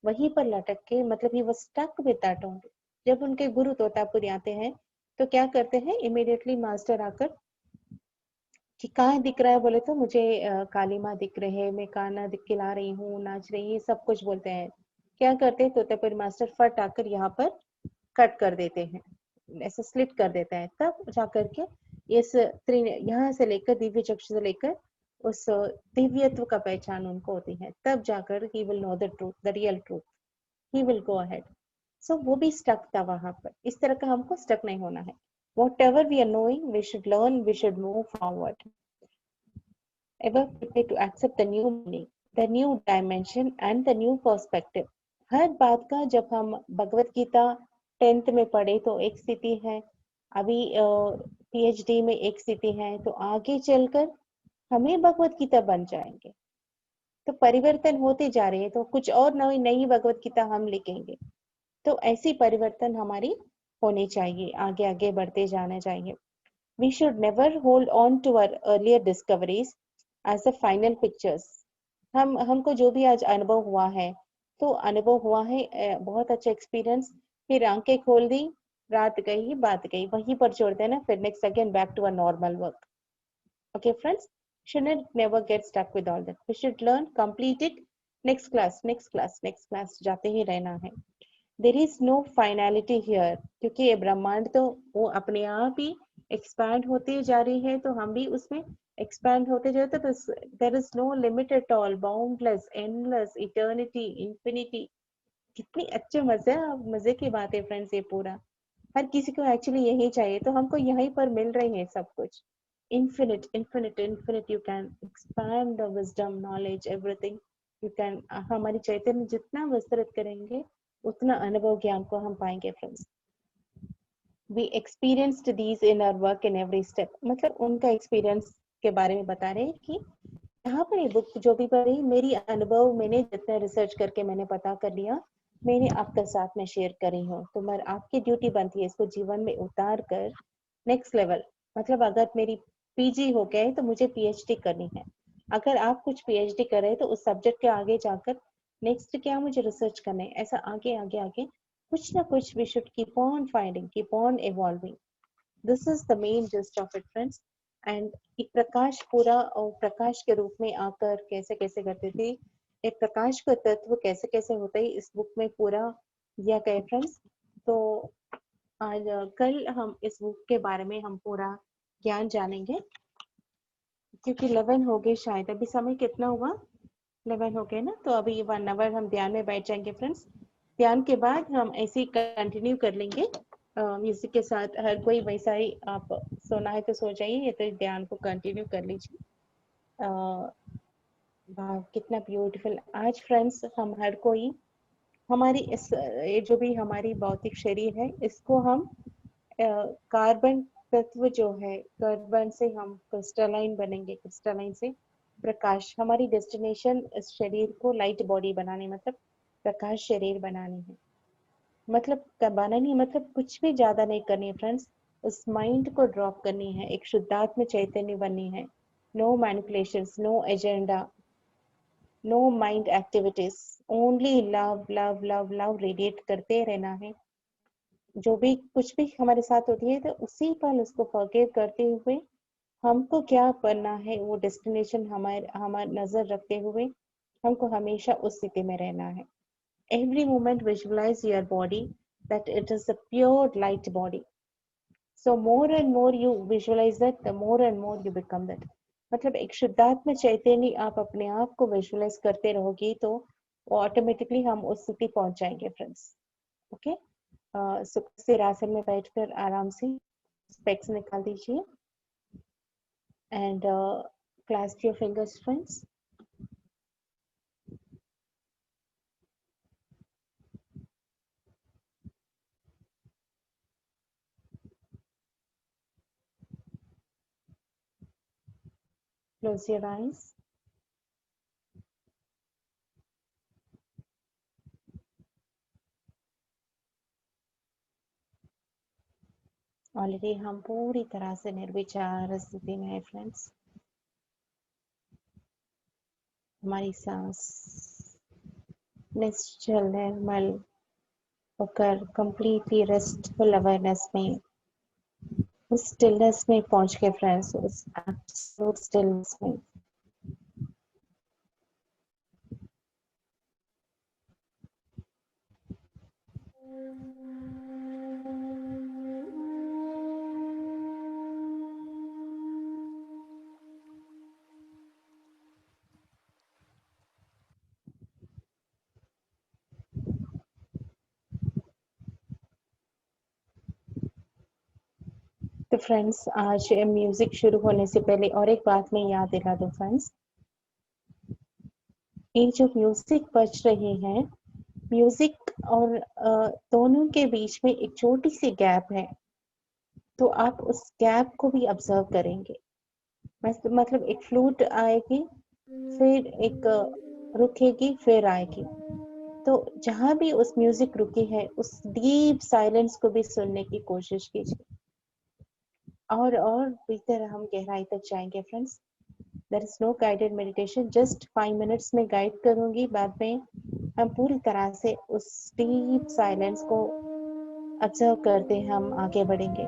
वहीं पर लटक के, मतलब ही वो स्टक विद दैट ओनली। जब उनके गुरु तोतापुरी आते हैं तो क्या करते हैं, इमीडिएटली मास्टर आकर कि कहाँ दिख रहा है बोले तो मुझे काली माँ दिख रही है, मैं खाना खिला रही हूँ, नाच रही है, सब कुछ बोलते हैं। क्या करते हैं, तोतापुरी मास्टर फट आकर यहाँ पर कट कर देते हैं, ऐसे स्लिट कर देता है। तब जाकर के इस यहाँ से लेकर दिव्य चक्षु से लेकर उस दिव्यत्व का पहचान उनको होती है। तब जाकर he will know the truth, the real truth, he will go ahead. So वो भी स्टक था वहां पर। इस तरह का हमको स्टक नहीं होना है। Whatever we are knowing, we should learn, we should move forward. Ever prepare to accept the new meaning, the new dimension and the new perspective. हर बात का जब हम भगवत गीता 10th में पढ़े तो एक स्थिति है, अभी PhD में एक स्थिति है, तो आगे चलकर हमें भगवत गीता बन जाएंगे। तो परिवर्तन होते जा रहे हैं, तो कुछ और नई भगवत गीता हम लिखेंगे। तो ऐसी परिवर्तन हमारी होनी चाहिए, आगे आगे बढ़ते जाना चाहिए। We should never hold on to our earlier discoveries as the final pictures. हमको जो भी आज अनुभव हुआ है, तो अनुभव हुआ है, बहुत अच्छा एक्सपीरियंस, फिर आंखें खोल दी, रात गई बात गई, वहीं पर छोड़ देना, फिर next again back to a normal work. Okay friends, should never get stuck with all that. We should learn, complete it, next class जाते ही रहना है। There is no finality here, क्योंकि ये ब्रह्मांड तो वो अपने आप ही एक्सपैंड होती जा रही है, तो हम भी उसमें एक्सपैंड होते जाते, तो there is no limit at all, boundless, endless, eternity, infinity। कितनी अच्छे मजे की बात है फ्रेंड्स, ये पूरा हर किसी को एक्चुअली यही चाहिए, तो हमको यहीं पर मिल रही है सब कुछ। Infinite, you can expand the wisdom, knowledge, everything. You can, हमारी चैतन्य जितना विस्तृत करेंगे उतना अनुभव ज्ञान को हम पाएंगे friends. We experienced these in our work in every step. मतलब उनका एक्सपीरियंस के बारे में बता रहे हैं कि यहाँ पर ये बुक जो भी पढ़ी, मेरी अनुभव, मैंने जितना रिसर्च करके मैंने पता कर लिया, मैंने आपके साथ में शेयर करी हूँ। तो मगर आपकी ड्यूटी बनती है इसको जीवन में उतार कर नेक्स्ट लेवल, मतलब अगर मेरी पीजी हो गया है तो मुझे पीएचडी करनी है। अगर आप कुछ पीएचडी कर रहे हैं तो उस सब्जेक्ट के आगे जाकर नेक्स्ट क्या मुझे रिसर्च करना है, ऐसा आगे आगे आगे कुछ ना कुछ we should keep on finding, keep on evolving. This is the main gist of it friends. And एक प्रकाश पूरा और प्रकाश के रूप में आकर कैसे कैसे करते थे, एक प्रकाश का तत्व कैसे कैसे होता है, इस बुक में पूरा दिया गया फ्रेंड्स। तो आज कल हम इस बुक के बारे में हम पूरा ज्ञान जानेंगे, क्योंकि 11 हो गए शायद। अभी समय कितना हुआ, 11 हो गए ना, तो अभी 1 आवर हम ध्यान में बैठ जाएंगे फ्रेंड्स। ध्यान के बाद हम ऐसे ही कंटिन्यू कर लेंगे म्यूजिक के साथ। हर कोई वैसा ही, आप सोना है तो सो जाइए, या तो ध्यान को कंटिन्यू कर लीजिए। कितना ब्यूटीफुल आज फ्रेंड्स, हम हर कोई हमारी इस ये जो भी हमारी भौतिक शरीर है, इसको हम कार्बन तत्व जो है, कार्बन से हम क्रिस्टलाइन बनेंगे, क्रिस्टलाइन से प्रकाश। हमारी डेस्टिनेशन इस शरीर को लाइट बॉडी बनाने, मतलब प्रकाश शरीर बनानी है, मतलब बनानी, मतलब कुछ भी ज्यादा नहीं करनी है फ्रेंड्स। उस माइंड को ड्रॉप करनी है, एक शुद्धात्म चैतन्य बननी है। No manipulations, no agenda, no mind activities, only love love love love radiate करते रहना है। जो भी कुछ भी हमारे साथ होती है तो उसी पल उसको फॉरगिव करते हुए हमको क्या बनना है, वो डेस्टिनेशन हमारे नजर रखते हुए हमको हमेशा उस स्थिति में रहना है। Every moment visualize your body that it is a pure light body. So more and more you visualize that, the more and more you become that. मतलब एक शुद्धात्म चैतन्य आप अपने आप को विजुअलाइज करते रहोगी तो ऑटोमेटिकली हम उस स्थिति पहुंच जाएंगे फ्रेंड्स। ओके, सिर आसन में बैठकर आराम से स्पेक्स निकाल दीजिए and clasp your fingers friends. Close your eyes. Already हम पूरी तरह से निर्विचार स्थिति में है फ्रेंड्स। हमारी सांस निश्चल निर्मल होकर कंप्लीटली रेस्टफुल अवेयरनेस में, उस स्टिलनेस में पहुंच के फ्रेंड्स, उस एब्सोल्यूट स्टिलनेस में। तो फ्रेंड्स, आज म्यूजिक शुरू होने से पहले और एक बात मैं याद दिला दूं फ्रेंड्स, ये जो म्यूजिक बज रही है, म्यूजिक और दोनों के बीच में एक छोटी सी गैप है, तो आप उस गैप को भी ऑब्जर्व करेंगे। मतलब एक फ्लूट आएगी, फिर एक रुकेगी, फिर आएगी। तो जहां भी उस म्यूजिक रुकी है, उस डीप साइलेंस को भी सुनने की कोशिश कीजिए, और भीतर हम गहराई तक जाएंगे friends. There is no guided meditation, just 5 minutes में गाइड करूंगी, बाद में हम पूरी तरह से उस डीप साइलेंस को ऑब्जर्व करते हम आगे बढ़ेंगे।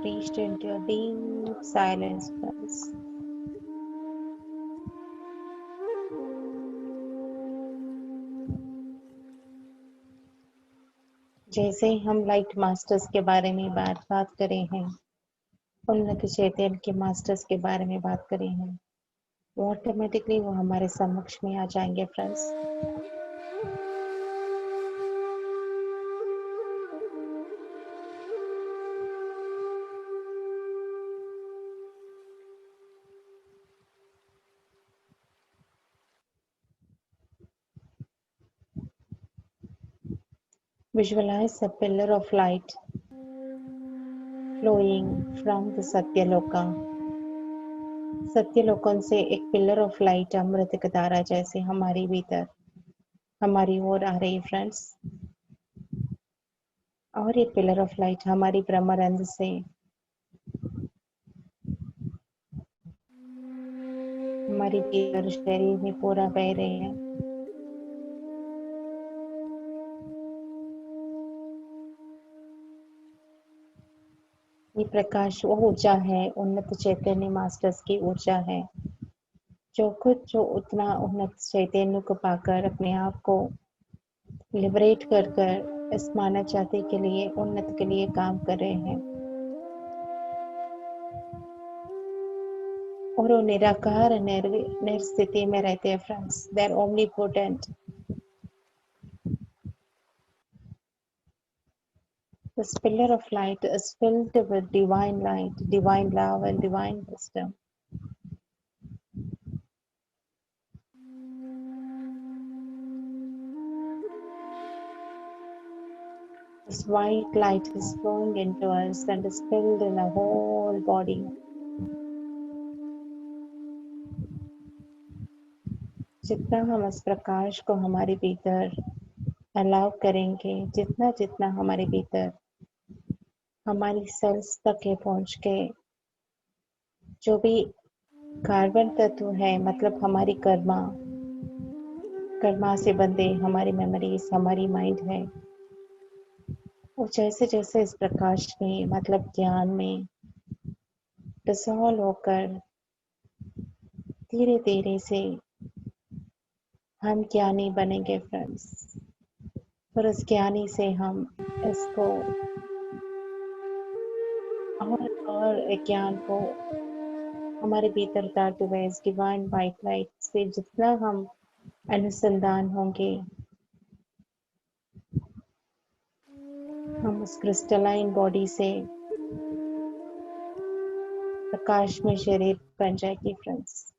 reached into a deep silence, friends. जैसे हम लाइट मास्टर्स के बारे में बात करे हैं, उन्नत चैतन्य के मास्टर्स के बारे में बात करें हैं, वो ऑटोमेटिकली वो हमारे समक्ष में आ जाएंगे friends. Visualize a pillar of light flowing from the Satyaloka. सत्यलोकन से एक पिलर ऑफ लाइट अमृत की धारा जैसे हमारी भीतर हमारी ओर आ रही फ्रेंड्स। और ये पिलर ऑफ लाइट हमारी ब्रह्मरंध्र से हमारी भीतर शरीर में पूरा बह रही है। ये प्रकाश वो ऊर्जा है, उन्नत चैतन्य मास्टर्स की ऊर्जा है, जो उतना उन्नत चैतन्य को पाकर अपने आप को लिबरेट कर इस मानव जाति के लिए उन्नत के लिए काम कर रहे हैं। और वो निराकार निर्स्थिति में रहते हैं friends. They are omnipotent. This pillar of light is filled with divine light, divine love and divine wisdom. This white light is flowing into us and is filled in our whole body. जितना हम इस प्रकाश को हमारे भीतर allow करेंगे, जितना हमारे भीतर हमारी सेल्स तक के पहुंच के जो भी कार्बन तत्व है, मतलब हमारी कर्मा से बंधे हमारी मेमोरीज, हमारी माइंड है, वो जैसे जैसे इस प्रकाश में मतलब ज्ञान में डिसॉल्व होकर धीरे धीरे से हम ज्ञानी बनेंगे फ्रेंड्स। और उस ज्ञानी से हम इसको और ज्ञान को हमारे भीतर उतारते हुए इस डिवाइन वाइट लाइट से जितना हम अनुसंधान होंगे, हम उस क्रिस्टलाइन बॉडी से प्रकाश में शरीर बन जाएगी फ्रेंड्स।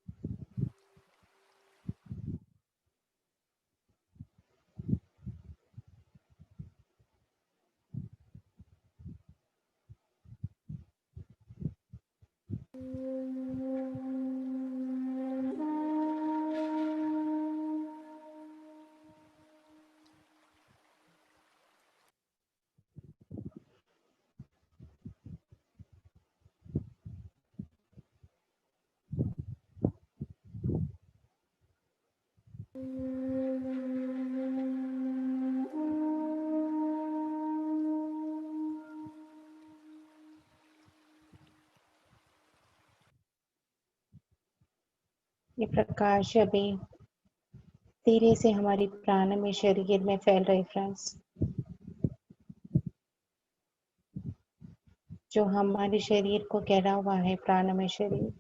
ये प्रकाश अभी धीरे से हमारी प्राण में शरीर में फैल रही फ्रेंड्स। जो हमारे शरीर को घेरा हुआ है, प्राण में शरीर,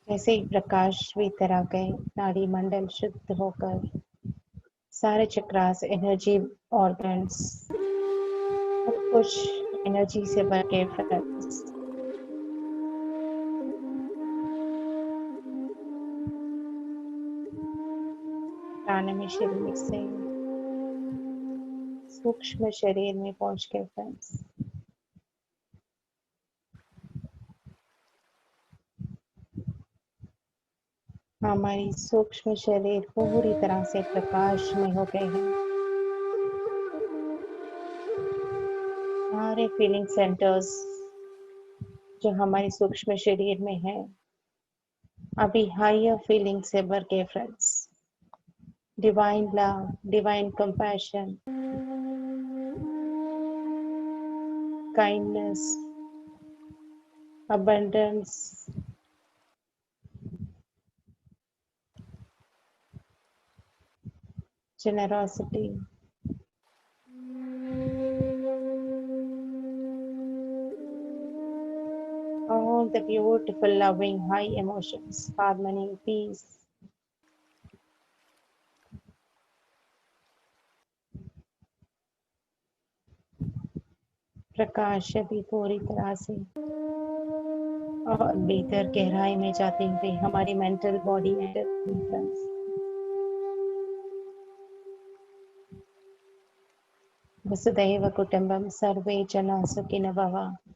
जैसे ही प्रकाश भीतर आ गए, नाड़ी मंडल शुद्ध होकर सारे चक्रास, एनर्जी ऑर्गन्स सब कुछ एनर्जी से भर गए फ्रेंड्स। प्राण में शरीर से सूक्ष्म शरीर में पहुंच गए फ्रेंड्स। हमारी सूक्ष्म शरीर पूरी तरह से प्रकाश में हो गए हैं। सारे फीलिंग सेंटर्स जो हमारे सूक्ष्म शरीर में है, अभी हायर फीलिंग से भर के friends, divine love, divine compassion, kindness, abundance, generosity, all the beautiful, loving, high emotions, harmony, peace, प्रकाश अभी पूरी तरह से और भीतर गहराई में जाते हुए हमारी मेंटल बॉडी में फ्रेंड्स, वसुधैव कुटुंबम सर्वे जना सुखिनः भवन्तु,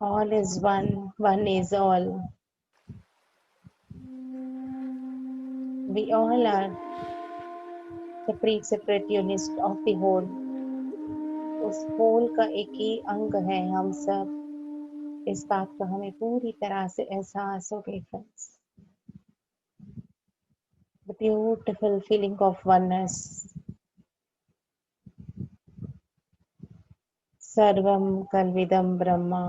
all is one, one is all, we all are separate units of the whole, उस whole का एक ही अंग है हम सब, इस बात का हमें पूरी तरह से एहसास हो गई friends. The beautiful feeling of oneness, सर्वम कल्विदम ब्रह्मा,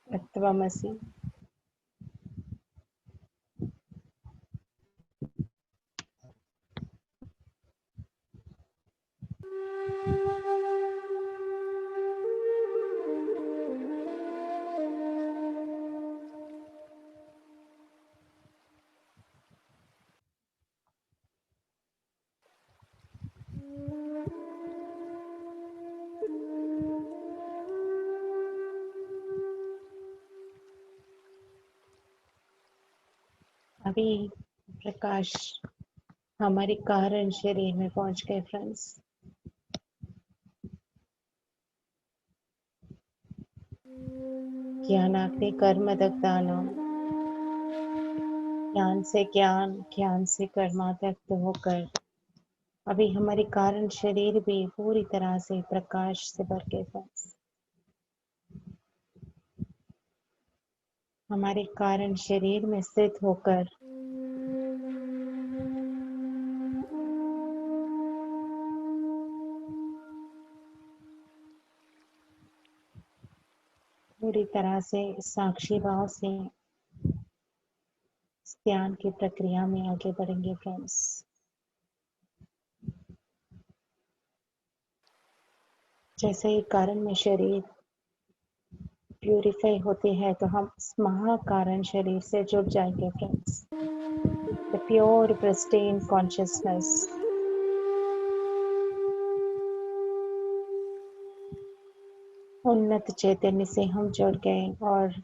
तत्वमसि। अभी प्रकाश हमारे कारण शरीर में पहुंच गए फ्रेंड्स। ज्ञानाग्नि कर्म दग्धानाम, ज्ञान से ज्ञान, ज्ञान से कर्मादग्ध होकर अभी हमारे कारण शरीर भी पूरी तरह से प्रकाश से भर गए फ्रेंड्स। हमारे कारण शरीर में स्थित होकर पूरी तरह से साक्षी भाव से इस ध्यान की प्रक्रिया में आगे बढ़ेंगे फ्रेंड्स। जैसे ही कारण में शरीर प्यूरिफाई होते हैं तो हम इस महाकारण शरीर से जुड़ जाएंगे friends. The pure pristine consciousness, उन्नत चैतन्य से हम जुड़ गए और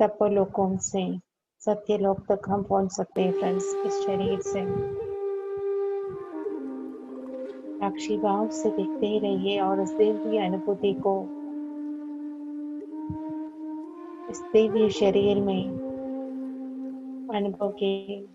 तपोलोकों से सत्यलोक तक हम पहुंच सकते हैं फ्रेंड्स। इस शरीर से साक्षी भाव से देखते ही रहिए और इस दिव्य अनुभूति को इस दिव्य शरीर में अनुभव कीजिए।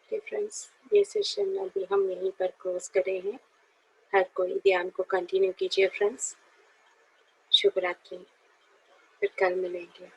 ओके फ्रेंड्स, ये सेशन अभी हम यहीं पर क्लोज कर रहे हैं। हर कोई ध्यान को कंटिन्यू कीजिए फ्रेंड्स। शुभ रात्रि, फिर कल मिलेंगे।